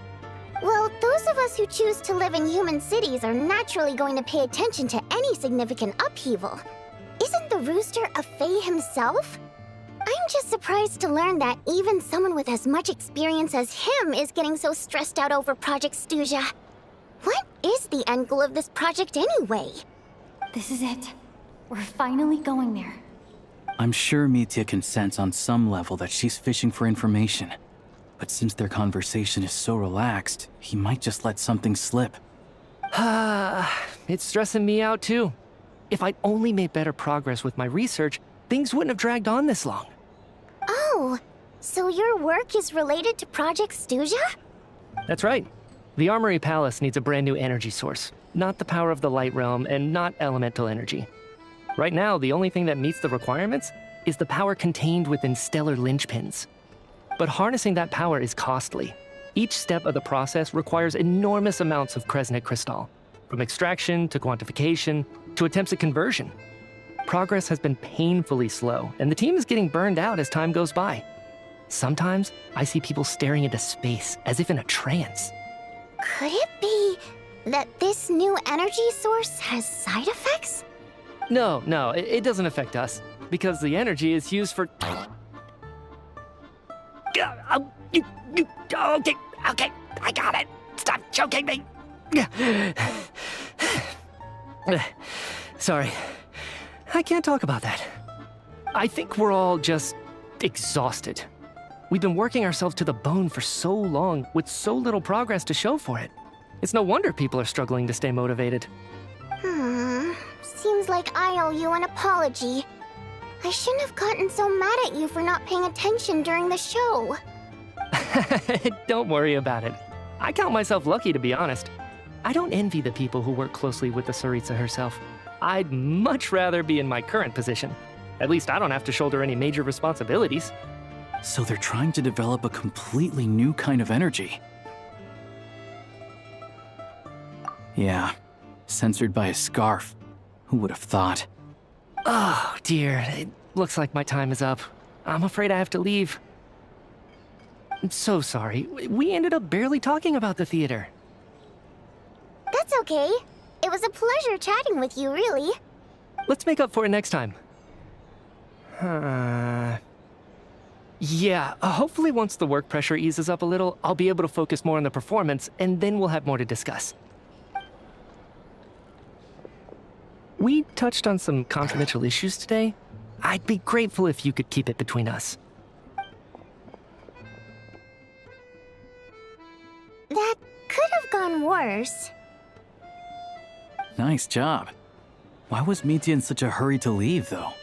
Well, those of us who choose to live in human cities are naturally going to pay attention to any significant upheaval. Isn't the Rooster a Fae himself? I'm just surprised to learn that even someone with as much experience as him is getting so stressed out over Project Stuja. What is the end goal of this project anyway? This is it. We're finally going there. I'm sure Mitya can sense on some level that she's fishing for information. But since their conversation is so relaxed, he might just let something slip. It's stressing me out too. If I'd only made better progress with my research, things wouldn't have dragged on this long. Oh, so your work is related to Project Stuja? That's right. The Armory Palace needs a brand new energy source. Not the power of the Light Realm and not elemental energy. Right now, the only thing that meets the requirements is the power contained within stellar linchpins. But harnessing that power is costly. Each step of the process requires enormous amounts of Kresnik crystal, from extraction to quantification to attempts at conversion. Progress has been painfully slow, and the team is getting burned out as time goes by. Sometimes, I see people staring into space as if in a trance. Could it be that this new energy source has side effects? No, it doesn't affect us, because the energy is used for... Okay, I got it. Stop choking me. Sorry, I can't talk about that. I think we're all just exhausted. We've been working ourselves to the bone for so long with so little progress to show for it. It's no wonder people are struggling to stay motivated. Seems like I owe you an apology. I shouldn't have gotten so mad at you for not paying attention during the show. Don't worry about it. I count myself lucky, to be honest. I don't envy the people who work closely with the Tsaritsa herself. I'd much rather be in my current position. At least I don't have to shoulder any major responsibilities. So they're trying to develop a completely new kind of energy. Yeah, censored by a scarf. Who would have thought? Oh, dear. It looks like my time is up. I'm afraid I have to leave. I'm so sorry. We ended up barely talking about the theater. That's okay. It was a pleasure chatting with you, really. Let's make up for it next time. Yeah, hopefully once the work pressure eases up a little, I'll be able to focus more on the performance, and then we'll have more to discuss. We touched on some confidential issues today. I'd be grateful if you could keep it between us. That could have gone worse. Nice job. Why was Mitya in such a hurry to leave, though?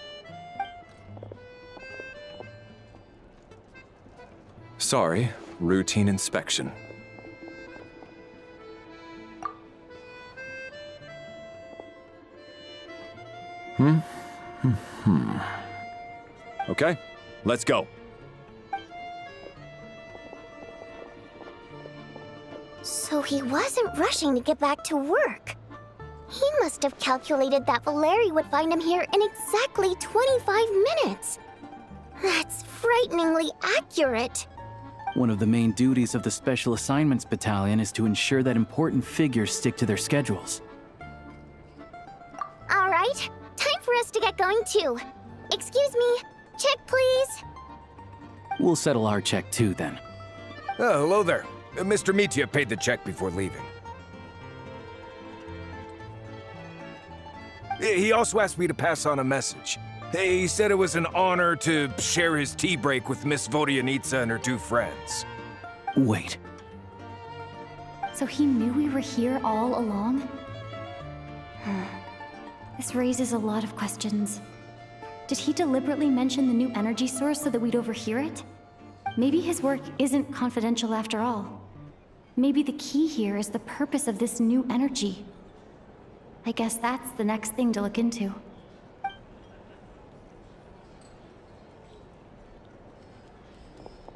Sorry, routine inspection. Okay, let's go. So he wasn't rushing to get back to work. He must have calculated that Valeri would find him here in exactly 25 minutes. That's frighteningly accurate. One of the main duties of the Special Assignments Battalion is to ensure that important figures stick to their schedules. All right, time for us to get going too. Excuse me, check please. We'll settle our check too, then. Oh, hello there. Mr. Mitya paid the check before leaving. He also asked me to pass on a message. He said it was an honor to share his tea break with Miss Vodyanitsa and her 2 friends. Wait. So he knew we were here all along? This raises a lot of questions. Did he deliberately mention the new energy source so that we'd overhear it? Maybe his work isn't confidential after all. Maybe the key here is the purpose of this new energy. I guess that's the next thing to look into.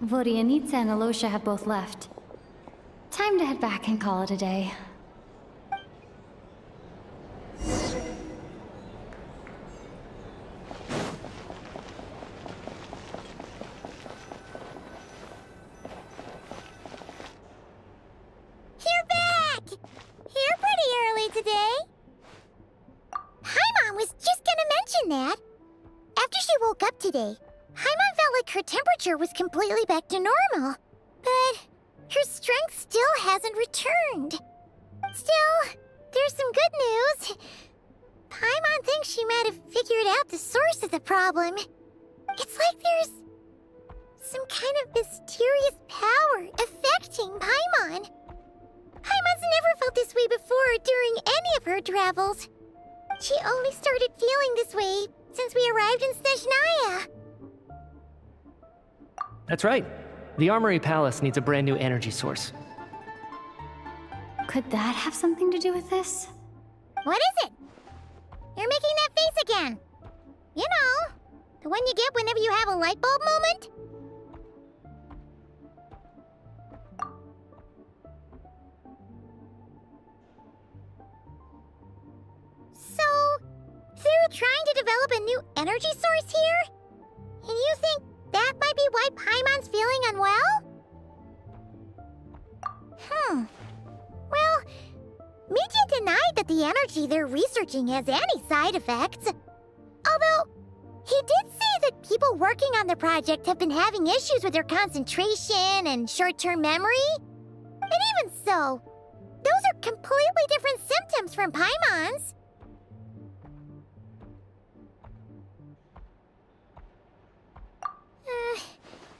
Vodyanitsa and Alosha have both left. Time to head back and call it a day. You're back! Here pretty early today. Paimon was just gonna mention that. After she woke up today, Paimon felt like her temperature was completely back to normal. But her strength still hasn't returned. Still, there's some good news. Paimon thinks she might have figured out the source of the problem. It's like there's some kind of mysterious power affecting Paimon. Paimon's never felt this way before during any of her travels. She only started feeling this way since we arrived in Snezhnaya. That's right. The Armory Palace needs a brand new energy source. Could that have something to do with this? What is it? You're making that face again. You know, the one you get whenever you have a light bulb moment? So, they're trying to develop a new energy source here? And you think that might be why Paimon's feeling unwell? Well, Mitya denied that the energy they're researching has any side effects. Although, he did say that people working on the project have been having issues with their concentration and short-term memory. And even so, those are completely different symptoms from Paimon's.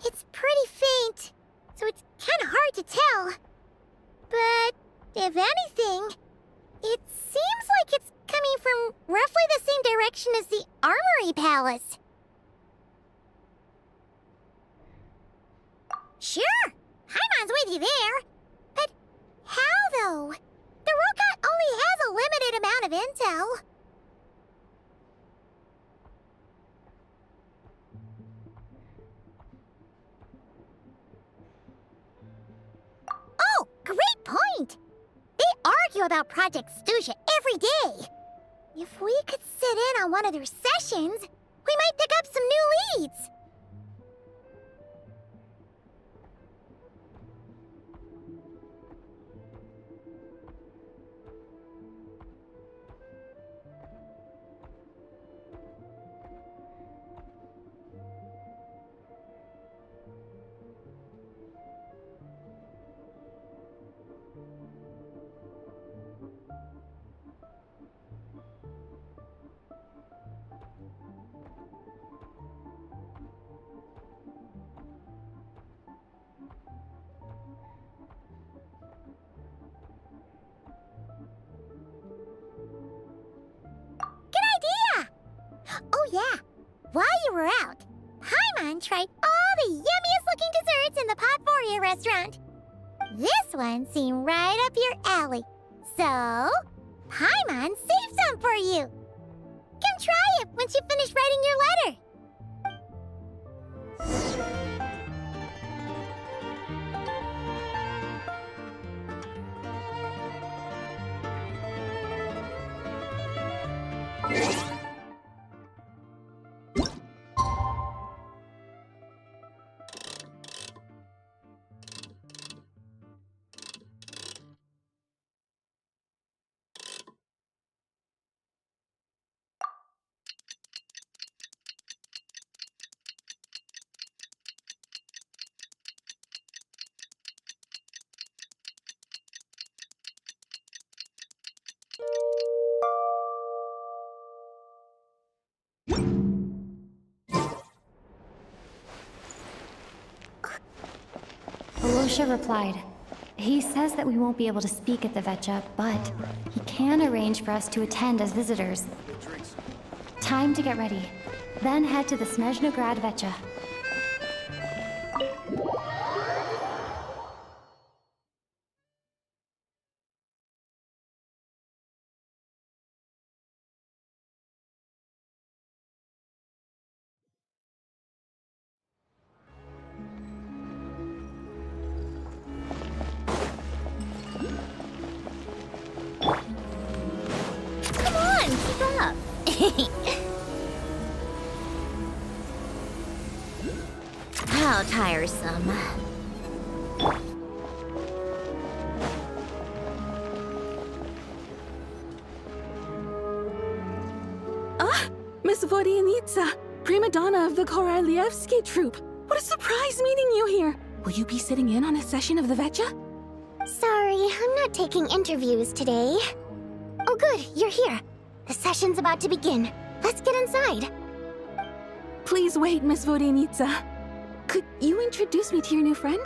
It's pretty faint, so it's kind of hard to tell. But if anything, it seems like it's coming from roughly the same direction as the Armory Palace. Sure, Paimon's with you there. But how, though? The Rokot only has a limited amount of intel. Oh, great point! They argue about Project Stusha every day. If we could sit in on one of their sessions, we might pick up some new leads. Oh yeah, while you were out, Paimon tried all the yummiest looking desserts in the Potvoria restaurant. This one seemed right up your alley, so Paimon saved some for you. Come try it once you finish writing your letter. Alosha replied. He says that we won't be able to speak at the Vetcha, but he can arrange for us to attend as visitors. Time to get ready. Then head to the Snezhnaya Vetcha. Come on, keep up. How tiresome. Miss Vodyanitsa, prima donna of the Korolievsky troupe. What a surprise meeting you here. Will you be sitting in on a session of the Vetcha? Sorry, I'm not taking interviews today. Oh good, you're here. The session's about to begin. Let's get inside. Please wait, Miss Vodyanitsa. Could you introduce me to your new friend?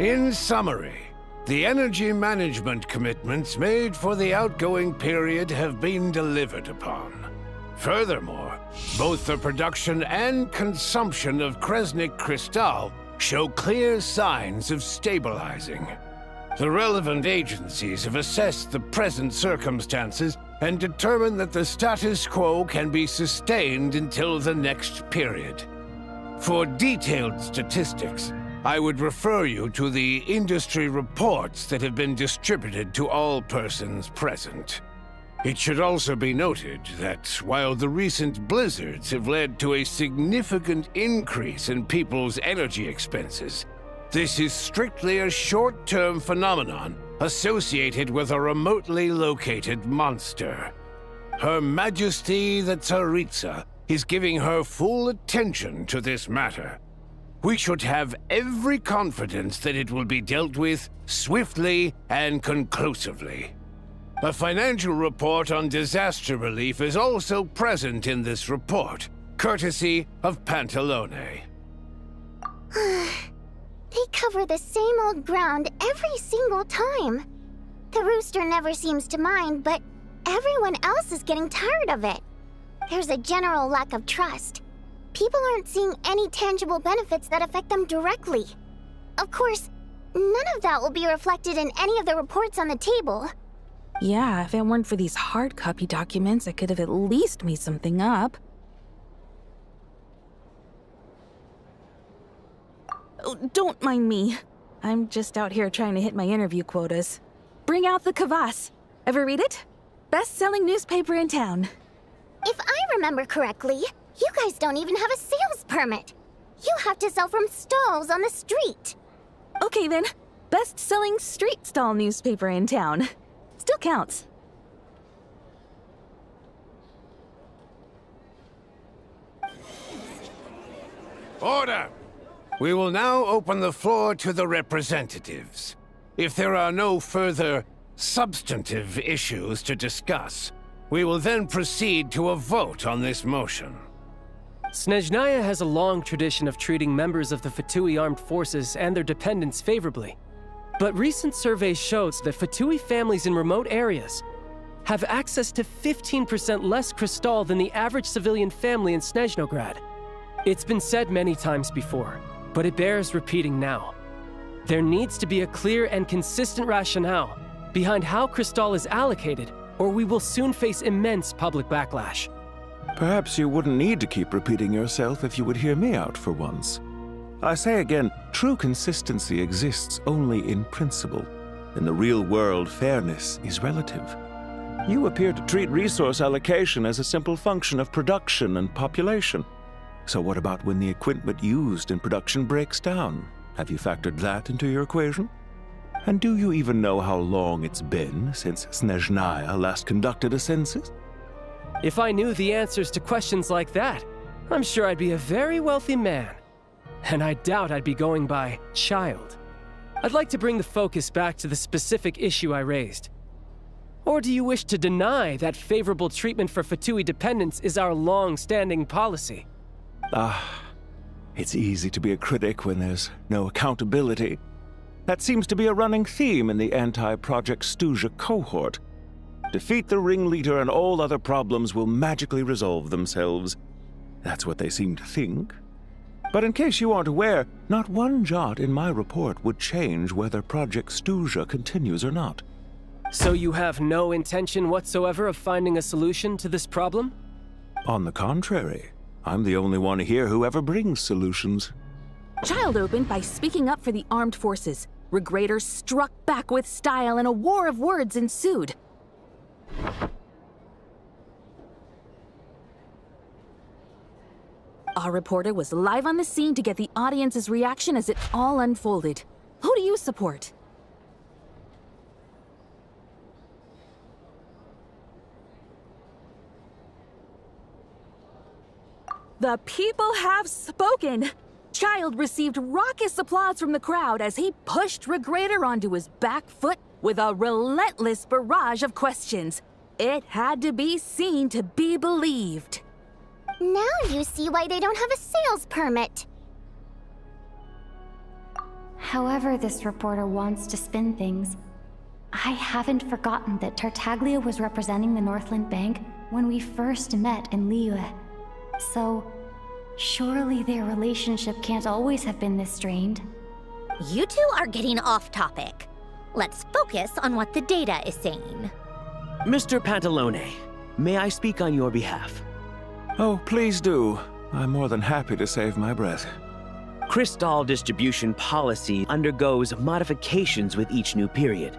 In summary, the energy management commitments made for the outgoing period have been delivered upon. Furthermore, both the production and consumption of Kresnik Crystal show clear signs of stabilizing. The relevant agencies have assessed the present circumstances and determined that the status quo can be sustained until the next period. For detailed statistics, I would refer you to the industry reports that have been distributed to all persons present. It should also be noted that while the recent blizzards have led to a significant increase in people's energy expenses, this is strictly a short-term phenomenon associated with a remotely located monster. Her Majesty the Tsaritsa is giving her full attention to this matter. We should have every confidence that it will be dealt with swiftly and conclusively. A financial report on disaster relief is also present in this report, courtesy of Pantalone. They cover the same old ground every single time. The rooster never seems to mind, but everyone else is getting tired of it. There's a general lack of trust. People aren't seeing any tangible benefits that affect them directly. Of course, none of that will be reflected in any of the reports on the table. Yeah, if it weren't for these hard copy documents, I could have at least made something up. Oh, don't mind me. I'm just out here trying to hit my interview quotas. Bring out the Kvass. Ever read it? Best-selling newspaper in town. If I remember correctly, you guys don't even have a sales permit. You have to sell from stalls on the street. Okay then, best-selling street stall newspaper in town. Still counts. Order! We will now open the floor to the representatives. If there are no further substantive issues to discuss, we will then proceed to a vote on this motion. Snezhnaya has a long tradition of treating members of the Fatui armed forces and their dependents favorably. But recent surveys shows that Fatui families in remote areas have access to 15% less crystal than the average civilian family in Snezhnograd. It's been said many times before, but it bears repeating now. There needs to be a clear and consistent rationale behind how crystal is allocated, or we will soon face immense public backlash. Perhaps you wouldn't need to keep repeating yourself if you would hear me out for once. I say again, true consistency exists only in principle. In the real world, fairness is relative. You appear to treat resource allocation as a simple function of production and population. So what about when the equipment used in production breaks down? Have you factored that into your equation? And do you even know how long it's been since Snezhnaya last conducted a census? If I knew the answers to questions like that, I'm sure I'd be a very wealthy man. And I doubt I'd be going by child. I'd like to bring the focus back to the specific issue I raised. Or do you wish to deny that favorable treatment for Fatui dependents is our long-standing policy? It's easy to be a critic when there's no accountability. That seems to be a running theme in the anti-Project Stuzha cohort. Defeat the ringleader and all other problems will magically resolve themselves. That's what they seem to think. But in case you aren't aware, not one jot in my report would change whether Project Stuzha continues or not. So you have no intention whatsoever of finding a solution to this problem? On the contrary, I'm the only one here who ever brings solutions. Child opened by speaking up for the armed forces. Regrator struck back with style and a war of words ensued. Our reporter was live on the scene to get the audience's reaction as it all unfolded. Who do you support? The people have spoken! Child received raucous applause from the crowd as he pushed Regrator onto his back foot with a relentless barrage of questions. It had to be seen to be believed. Now you see why they don't have a sales permit. However this reporter wants to spin things, I haven't forgotten that Tartaglia was representing the Northland Bank when we first met in Liyue. So, surely their relationship can't always have been this strained. You two are getting off topic. Let's focus on what the data is saying. Mr. Pantalone, may I speak on your behalf? Oh, please do. I'm more than happy to save my breath. Crystal distribution policy undergoes modifications with each new period.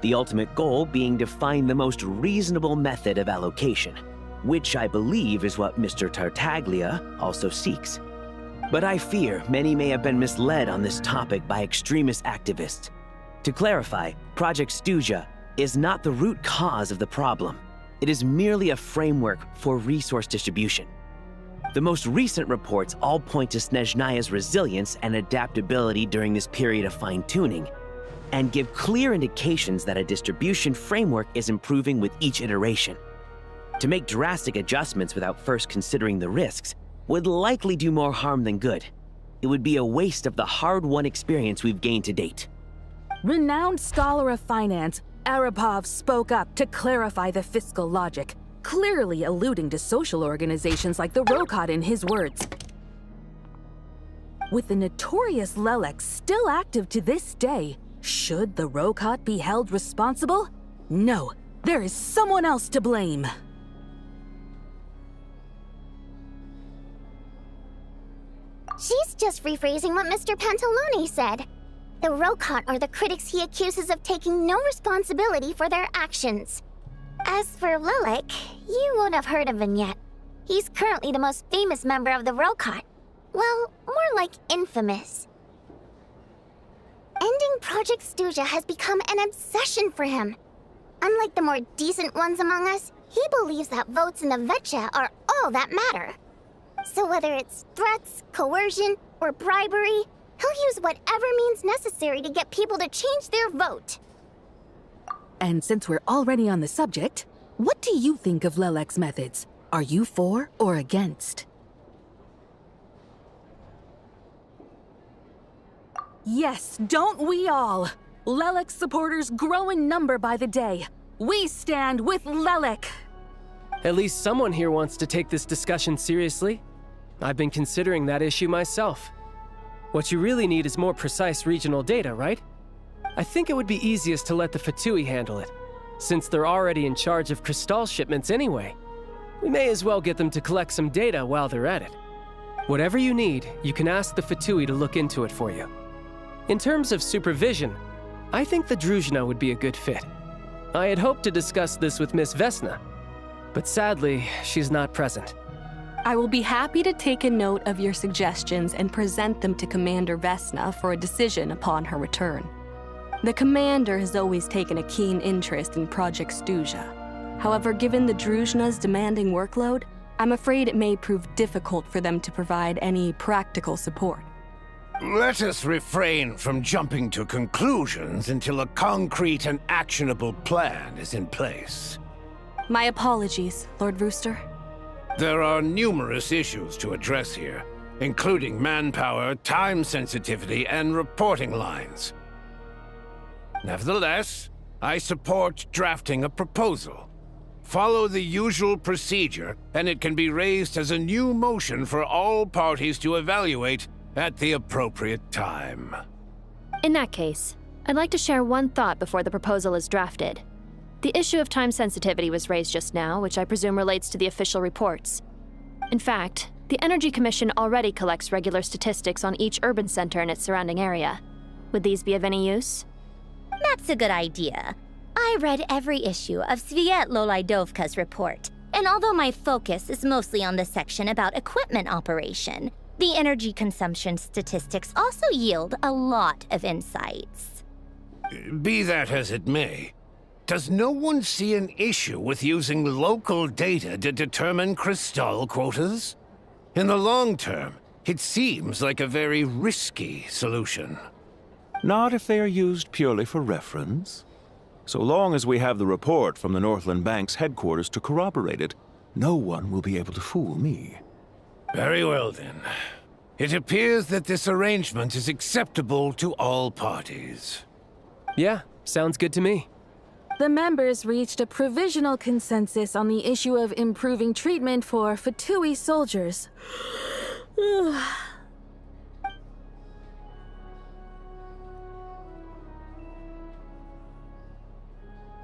The ultimate goal being to find the most reasonable method of allocation, which I believe is what Mr. Tartaglia also seeks. But I fear many may have been misled on this topic by extremist activists. To clarify, Project Stuzha is not the root cause of the problem. It is merely a framework for resource distribution. The most recent reports all point to Snezhnaya's resilience and adaptability during this period of fine-tuning, and give clear indications that a distribution framework is improving with each iteration. To make drastic adjustments without first considering the risks would likely do more harm than good. It would be a waste of the hard-won experience we've gained to date. Renowned scholar of finance, Arapov spoke up to clarify the fiscal logic, clearly alluding to social organizations like the Rokot in his words. With the notorious Lelek still active to this day, should the Rokot be held responsible? No, there is someone else to blame. She's just rephrasing what Mr. Pantalone said. The Rokot are the critics he accuses of taking no responsibility for their actions. As for Lelek, you won't have heard of him yet. He's currently the most famous member of the Rokot. Well, more like infamous. Ending Project Stuzha has become an obsession for him. Unlike the more decent ones among us, he believes that votes in the Vetcha are all that matter. So whether it's threats, coercion, or bribery, he'll use whatever means necessary to get people to change their vote. And since we're already on the subject, what do you think of Lelek's methods? Are you for or against? Yes, don't we all? Lelek supporters grow in number by the day. We stand with Lelek! At least someone here wants to take this discussion seriously. I've been considering that issue myself. What you really need is more precise regional data, right? I think it would be easiest to let the Fatui handle it, since they're already in charge of Crystal shipments anyway. We may as well get them to collect some data while they're at it. Whatever you need, you can ask the Fatui to look into it for you. In terms of supervision, I think the Druzhna would be a good fit. I had hoped to discuss this with Miss Vesna, but sadly, she's not present. I will be happy to take a note of your suggestions and present them to Commander Vesna for a decision upon her return. The Commander has always taken a keen interest in Project Stuzha. However, given the Druzhna's demanding workload, I'm afraid it may prove difficult for them to provide any practical support. Let us refrain from jumping to conclusions until a concrete and actionable plan is in place. My apologies, Lord Rooster. There are numerous issues to address here, including manpower, time sensitivity, and reporting lines. Nevertheless, I support drafting a proposal. Follow the usual procedure, and it can be raised as a new motion for all parties to evaluate at the appropriate time. In that case, I'd like to share one thought before the proposal is drafted. The issue of time sensitivity was raised just now, which I presume relates to the official reports. In fact, the Energy Commission already collects regular statistics on each urban center and its surrounding area. Would these be of any use? That's a good idea. I read every issue of Svietlolaidovka's report, and although my focus is mostly on the section about equipment operation, the energy consumption statistics also yield a lot of insights. Be that as it may, does no one see an issue with using local data to determine crystal quotas? In the long term, it seems like a very risky solution. Not if they are used purely for reference. So long as we have the report from the Northland Bank's headquarters to corroborate it, no one will be able to fool me. Very well then. It appears that this arrangement is acceptable to all parties. Yeah, sounds good to me. The members reached a provisional consensus on the issue of improving treatment for Fatui soldiers.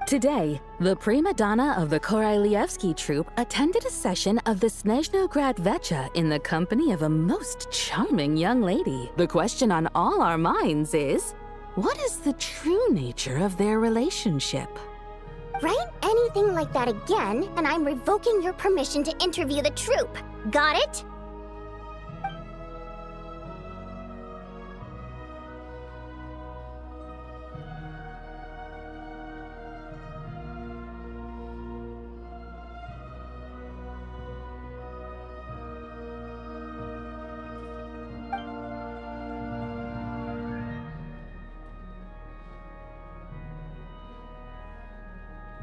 Today, the prima donna of the Korailievsky troupe attended a session of the Snezhnograd Vecha in the company of a most charming young lady. The question on all our minds is, what is the true nature of their relationship? Write anything like that again, and I'm revoking your permission to interview the troupe. Got it?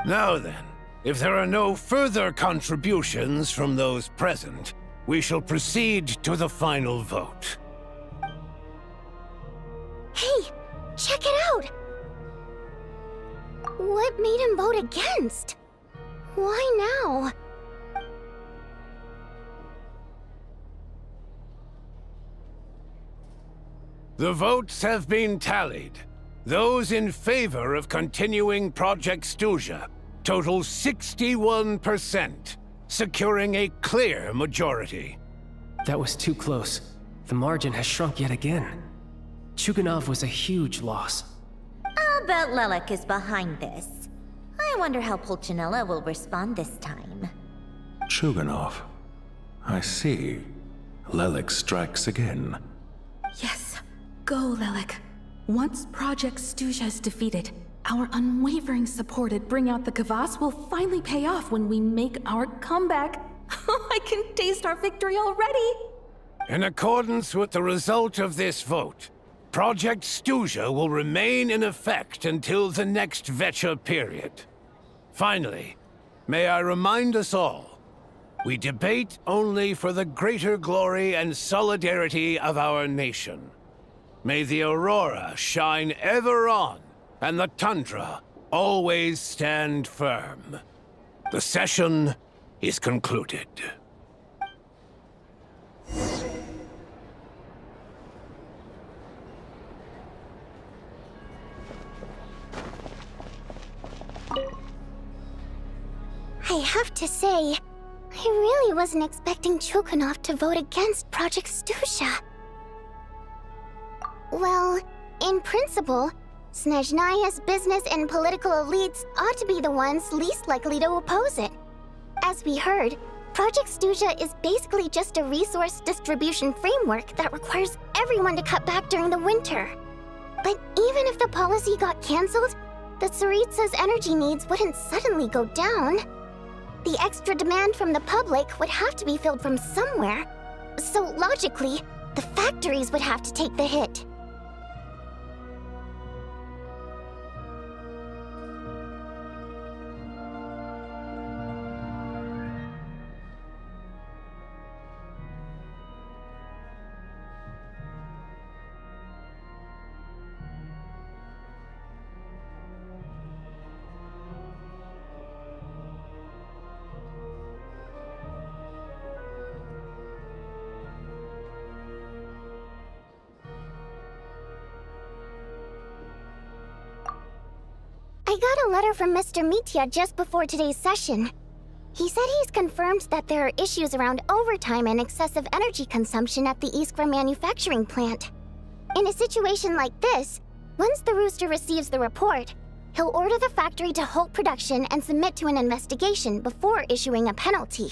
Now then, if there are no further contributions from those present, we shall proceed to the final vote. Hey, check it out! What made him vote against? Why now? The votes have been tallied. Those in favor of continuing Project Stuzha total 61%, securing a clear majority. That was too close. The margin has shrunk yet again. Chuganov was a huge loss. I'll bet Lelik is behind this. I wonder how Pulcinella will respond this time. Chuganov. I see. Lelik strikes again. Yes, go, Lelik. Once Project Stuzha is defeated, our unwavering support at Bring Out the Kvass will finally pay off when we make our comeback. I can taste our victory already! In accordance with the result of this vote, Project Stuzha will remain in effect until the next Vecha period. Finally, may I remind us all, we debate only for the greater glory and solidarity of our nation. May the aurora shine ever on, and the tundra always stand firm. The session is concluded. I have to say, I really wasn't expecting Chuganov to vote against Project Stuzha. Well, in principle, Snezhnaya's business and political elites ought to be the ones least likely to oppose it. As we heard, Project Stuzha is basically just a resource distribution framework that requires everyone to cut back during the winter. But even if the policy got cancelled, the Tsaritsa's energy needs wouldn't suddenly go down. The extra demand from the public would have to be filled from somewhere, so logically, the factories would have to take the hit. I got a letter from Mr. Mitya just before today's session. He said he's confirmed that there are issues around overtime and excessive energy consumption at the Iskra manufacturing plant. In a situation like this, once the Rooster receives the report, he'll order the factory to halt production and submit to an investigation before issuing a penalty.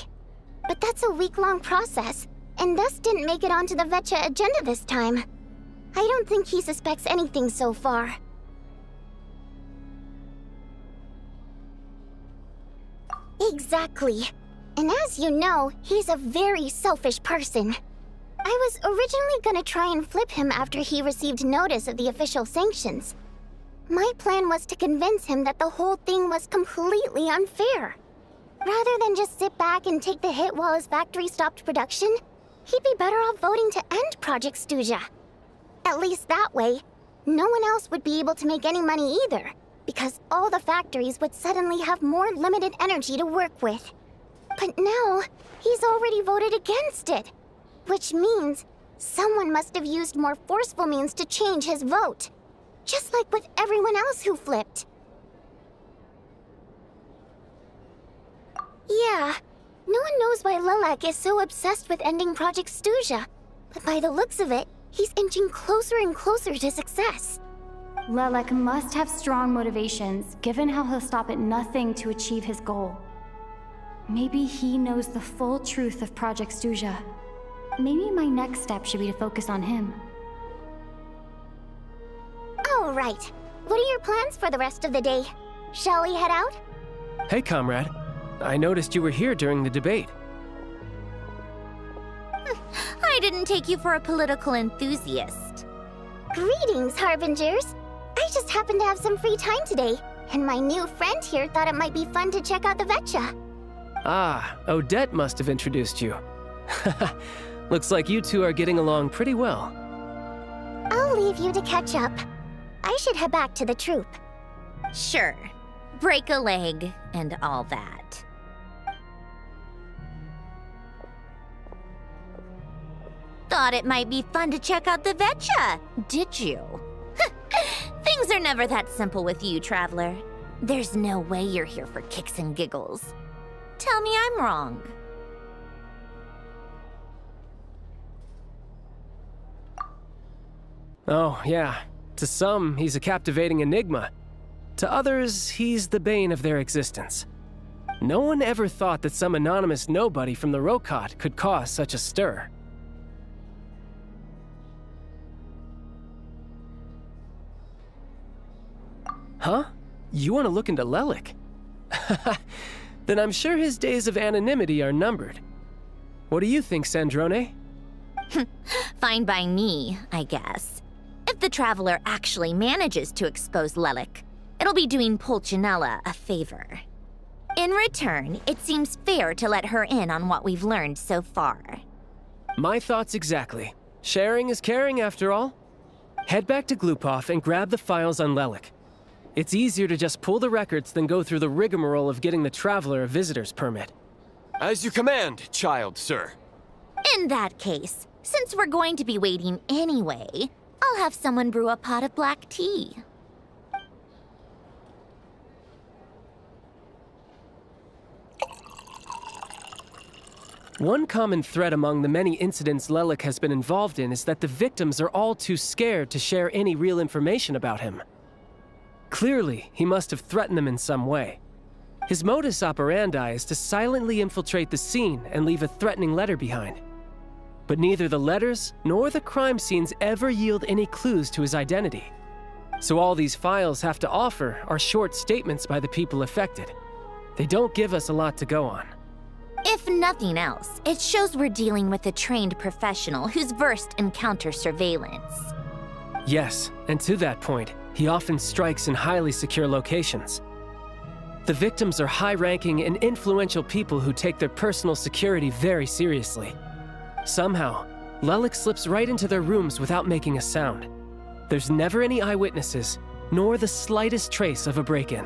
But that's a week-long process, and thus didn't make it onto the Vetcha agenda this time. I don't think he suspects anything so far. Exactly. And as you know, he's a very selfish person. I was originally gonna try and flip him after he received notice of the official sanctions. My plan was to convince him that the whole thing was completely unfair. Rather than just sit back and take the hit while his factory stopped production, he'd be better off voting to end Project Stuzha. At least that way, no one else would be able to make any money either, because all the factories would suddenly have more limited energy to work with. But now, he's already voted against it, which means someone must have used more forceful means to change his vote, just like with everyone else who flipped. Yeah, no one knows why Lilac is so obsessed with ending Project Stuzha, but by the looks of it, he's inching closer and closer to success. Lilac must have strong motivations, given how he'll stop at nothing to achieve his goal. Maybe he knows the full truth of Project Stuzha. Maybe my next step should be to focus on him. All right. What are your plans for the rest of the day? Shall we head out? Hey, comrade. I noticed you were here during the debate. I didn't take you for a political enthusiast. Greetings, Harbingers. I just happened to have some free time today, and my new friend here thought it might be fun to check out the Vetcha. Ah, Odette must have introduced you. Looks like you two are getting along pretty well. I'll leave you to catch up. I should head back to the troop. Sure. Break a leg and all that. Thought it might be fun to check out the Vetcha, did you? Things are never that simple with you, Traveler. There's no way you're here for kicks and giggles. Tell me I'm wrong. Oh, yeah. To some, he's a captivating enigma. To others, he's the bane of their existence. No one ever thought that some anonymous nobody from the Rokot could cause such a stir. Huh? You want to look into Lelik? Then I'm sure his days of anonymity are numbered. What do you think, Sandrone? Fine by me, I guess. If the Traveler actually manages to expose Lelik, it'll be doing Pulcinella a favor. In return, it seems fair to let her in on what we've learned so far. My thoughts exactly. Sharing is caring, after all. Head back to Glupov and grab the files on Lelik. It's easier to just pull the records than go through the rigmarole of getting the Traveler a visitor's permit. As you command, child, sir. In that case, since we're going to be waiting anyway, I'll have someone brew a pot of black tea. One common thread among the many incidents Lelik has been involved in is that the victims are all too scared to share any real information about him. Clearly, he must have threatened them in some way. His modus operandi is to silently infiltrate the scene and leave a threatening letter behind. But neither the letters nor the crime scenes ever yield any clues to his identity. So all these files have to offer are short statements by the people affected. They don't give us a lot to go on. If nothing else, it shows we're dealing with a trained professional who's versed in counter surveillance. Yes, and to that point, he often strikes in highly secure locations. The victims are high-ranking and influential people who take their personal security very seriously. Somehow, Lelik slips right into their rooms without making a sound. There's never any eyewitnesses, nor the slightest trace of a break-in.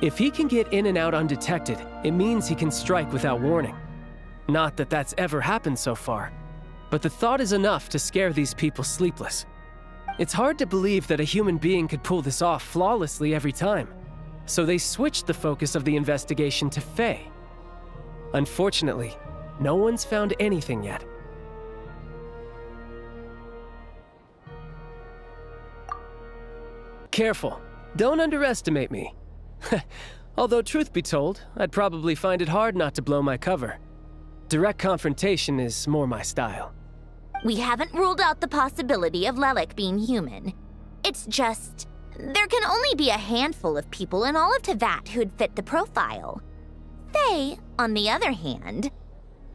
If he can get in and out undetected, it means he can strike without warning. Not that that's ever happened so far, but the thought is enough to scare these people sleepless. It's hard to believe that a human being could pull this off flawlessly every time, so they switched the focus of the investigation to Faye. Unfortunately, no one's found anything yet. Careful, don't underestimate me. Although truth be told, I'd probably find it hard not to blow my cover. Direct confrontation is more my style. We haven't ruled out the possibility of Lelik being human. It's just, there can only be a handful of people in all of Teyvat who'd fit the profile. Faye, on the other hand,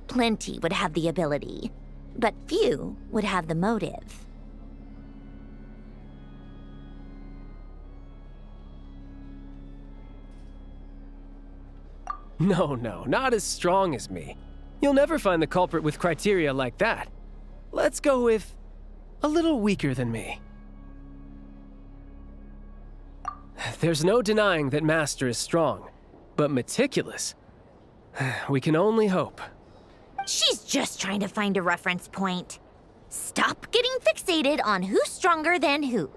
plenty would have the ability, but few would have the motive. No, not as strong as me. You'll never find the culprit with criteria like that. Let's go with a little weaker than me. There's no denying that Master is strong, but meticulous. We can only hope. She's just trying to find a reference point. Stop getting fixated on who's stronger than who.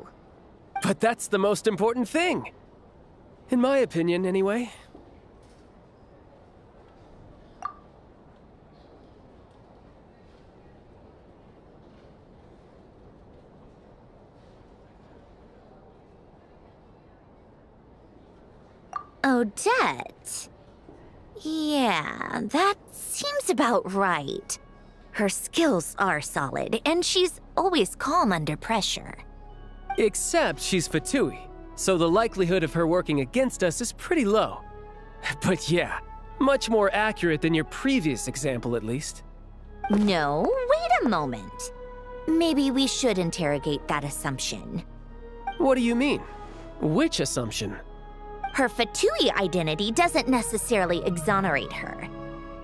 But that's the most important thing. In my opinion, anyway. Odette? Yeah, that seems about right. Her skills are solid, and she's always calm under pressure. Except she's Fatui, so the likelihood of her working against us is pretty low. But yeah, much more accurate than your previous example at least. No, wait a moment. Maybe we should interrogate that assumption. What do you mean? Which assumption? Her Fatui identity doesn't necessarily exonerate her.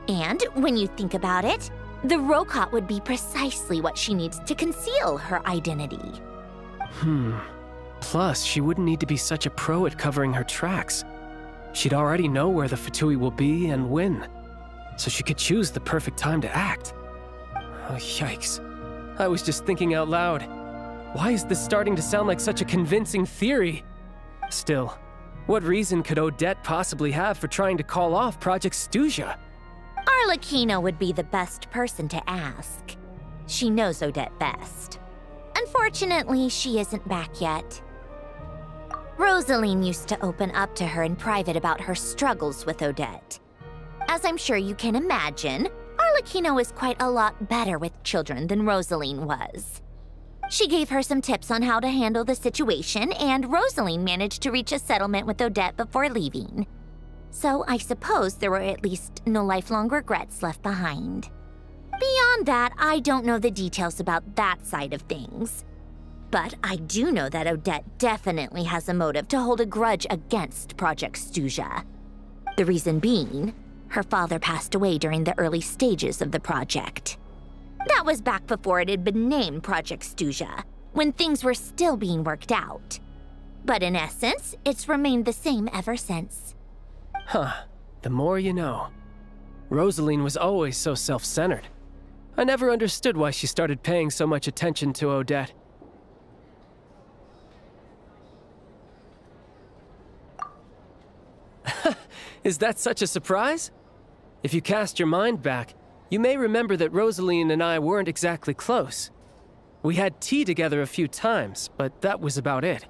And when you think about it, the Rokot would be precisely what she needs to conceal her identity. Plus, she wouldn't need to be such a pro at covering her tracks. She'd already know where the Fatui will be and when, so she could choose the perfect time to act. Oh, yikes. I was just thinking out loud. Why is this starting to sound like such a convincing theory? Still, what reason could Odette possibly have for trying to call off Project Snezhnaya? Arlecchino would be the best person to ask. She knows Odette best. Unfortunately, she isn't back yet. Rosaline used to open up to her in private about her struggles with Odette. As I'm sure you can imagine, Arlecchino is quite a lot better with children than Rosaline was. She gave her some tips on how to handle the situation, and Rosaline managed to reach a settlement with Odette before leaving. So I suppose there were at least no lifelong regrets left behind. Beyond that, I don't know the details about that side of things. But I do know that Odette definitely has a motive to hold a grudge against Project Snezhnaya. The reason being, her father passed away during the early stages of the project. That was back before it had been named Project Snezhnaya, when things were still being worked out. But in essence, it's remained the same ever since. Huh, the more you know. Rosaline was always so self-centered. I never understood why she started paying so much attention to Odette. Is that such a surprise? If you cast your mind back, you may remember that Rosaline and I weren't exactly close. We had tea together a few times, but that was about it.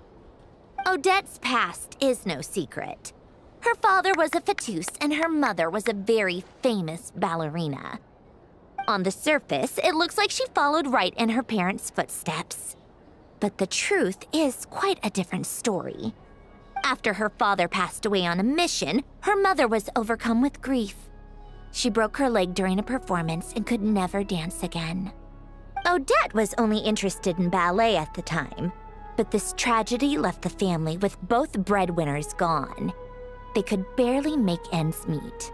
Odette's past is no secret. Her father was a fatus and her mother was a very famous ballerina. On the surface, it looks like she followed right in her parents' footsteps. But the truth is quite a different story. After her father passed away on a mission, her mother was overcome with grief. She broke her leg during a performance and could never dance again. Odette was only interested in ballet at the time, but this tragedy left the family with both breadwinners gone. They could barely make ends meet.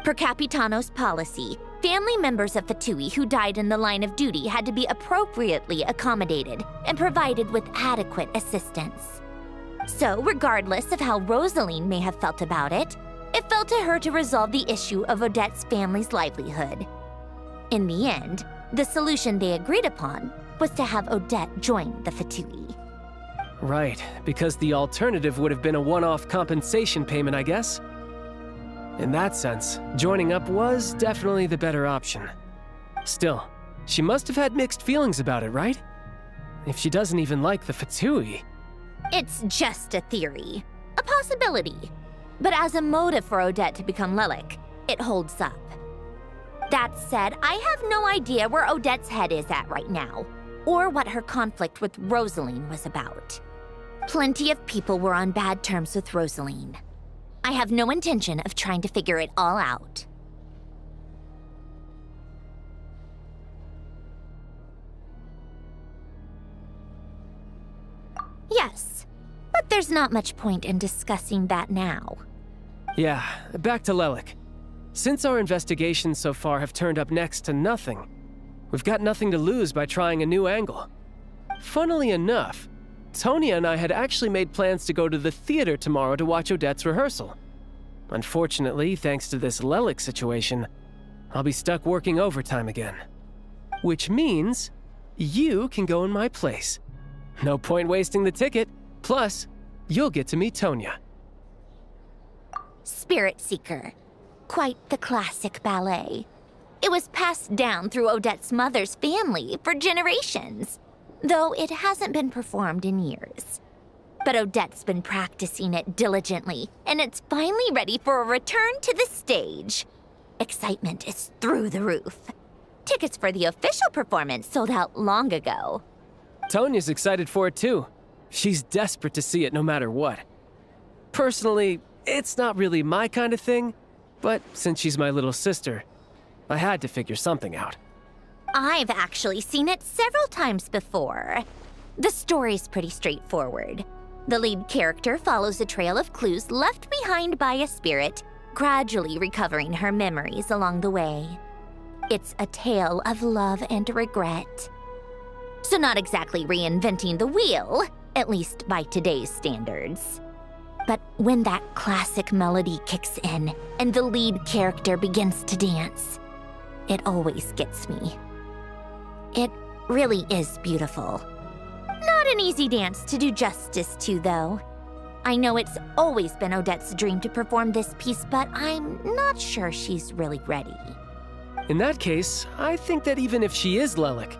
Per Capitano's policy, family members of Fatui who died in the line of duty had to be appropriately accommodated and provided with adequate assistance. So, regardless of how Rosaline may have felt about it, it fell to her to resolve the issue of Odette's family's livelihood. In the end, the solution they agreed upon was to have Odette join the Fatui. Right, because the alternative would have been a one-off compensation payment, I guess. In that sense, joining up was definitely the better option. Still, she must have had mixed feelings about it, right? If she doesn't even like the Fatui. It's just a theory, a possibility. But as a motive for Odette to become Lelik, it holds up. That said, I have no idea where Odette's head is at right now, or what her conflict with Rosaline was about. Plenty of people were on bad terms with Rosaline. I have no intention of trying to figure it all out. Yes, but there's not much point in discussing that now. Yeah, back to Lelik. Since our investigations so far have turned up next to nothing, we've got nothing to lose by trying a new angle. Funnily enough, Tonya and I had actually made plans to go to the theater tomorrow to watch Odette's rehearsal. Unfortunately, thanks to this Lelik situation, I'll be stuck working overtime again. Which means you can go in my place. No point wasting the ticket, plus you'll get to meet Tonya. Spirit Seeker. Quite the classic ballet. It was passed down through Odette's mother's family for generations, though it hasn't been performed in years. But Odette's been practicing it diligently, and it's finally ready for a return to the stage. Excitement is through the roof. Tickets for the official performance sold out long ago. Tonya's excited for it too. She's desperate to see it no matter what. Personally, it's not really my kind of thing, but since she's my little sister, I had to figure something out. I've actually seen it several times before. The story's pretty straightforward. The lead character follows a trail of clues left behind by a spirit, gradually recovering her memories along the way. It's a tale of love and regret. So not exactly reinventing the wheel, at least by today's standards. But when that classic melody kicks in and the lead character begins to dance, it always gets me. It really is beautiful. Not an easy dance to do justice to, though. I know it's always been Odette's dream to perform this piece, but I'm not sure she's really ready. In that case, I think that even if she is Lelik,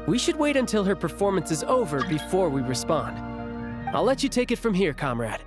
we should wait until her performance is over before we respond. I'll let you take it from here, comrade.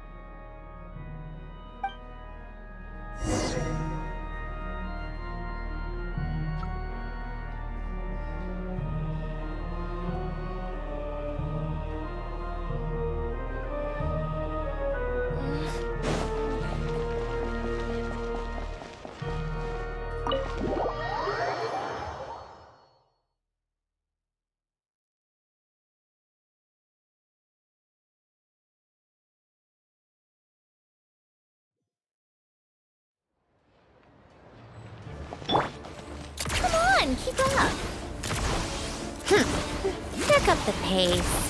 Come on, keep up. Pick up the pace.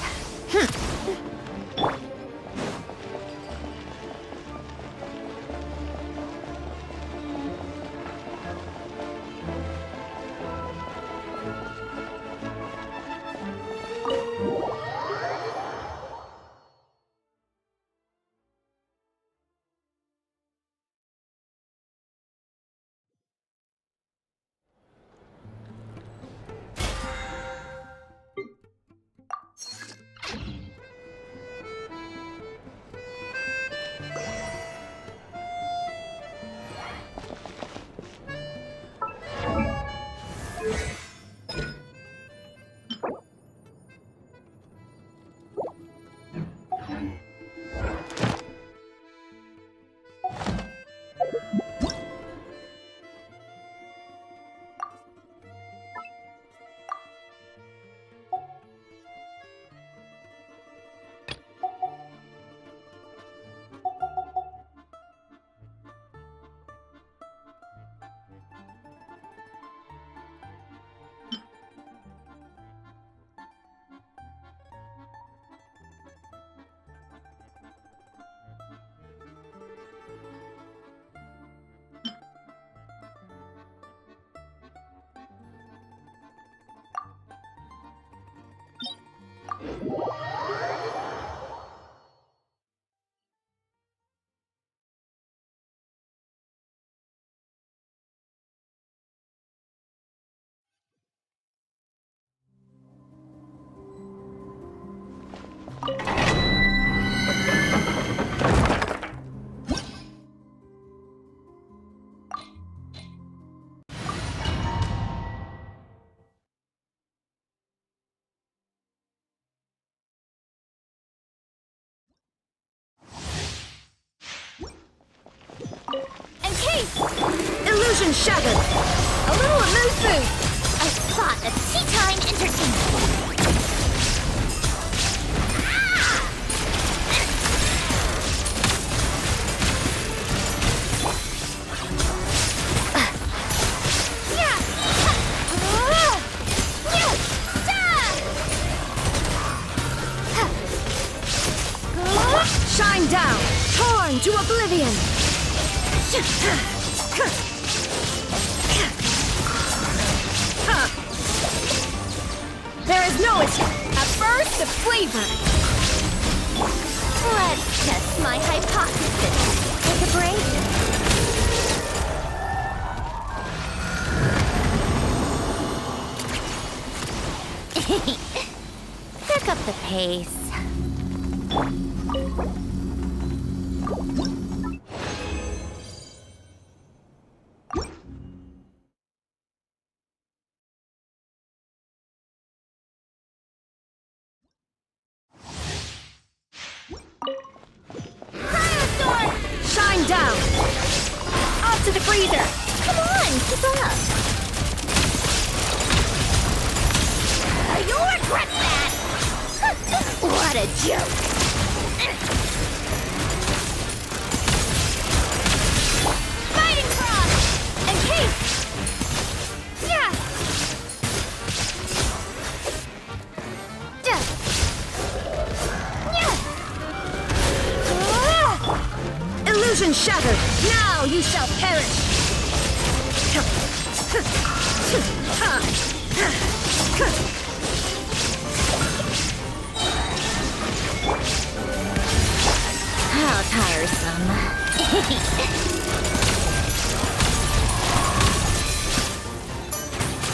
Illusion shattered! A little mood. A spot of tea time entertainment. Shine down, torn to oblivion. There is no escape. A burst of flavor. Let's test my hypothesis. Take a break. Pick up the pace. Shine down! Up to the freezer! Come on, keep up! You'll regret that! What a joke! Fighting Frost! And Cape! Yeah! Illusion shattered! Now you shall perish! How tiresome.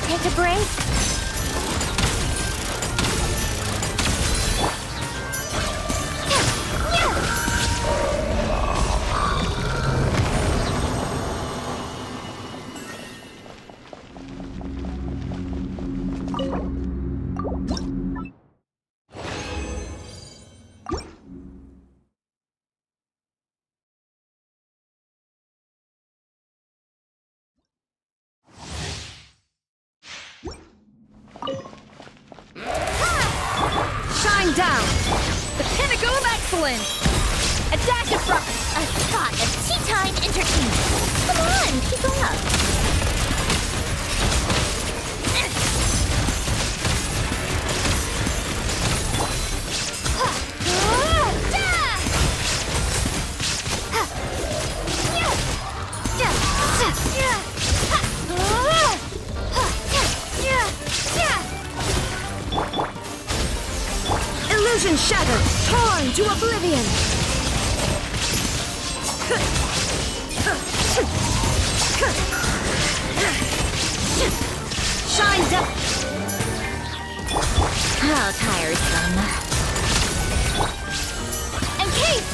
Take a break. Shine down! The pinnacle of excellence! A dash of frost! A spot of tea time entertainment. Come on, keep up. Illusion shattered, torn to oblivion. Shine down. How tiresome. And Cape!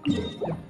Huh?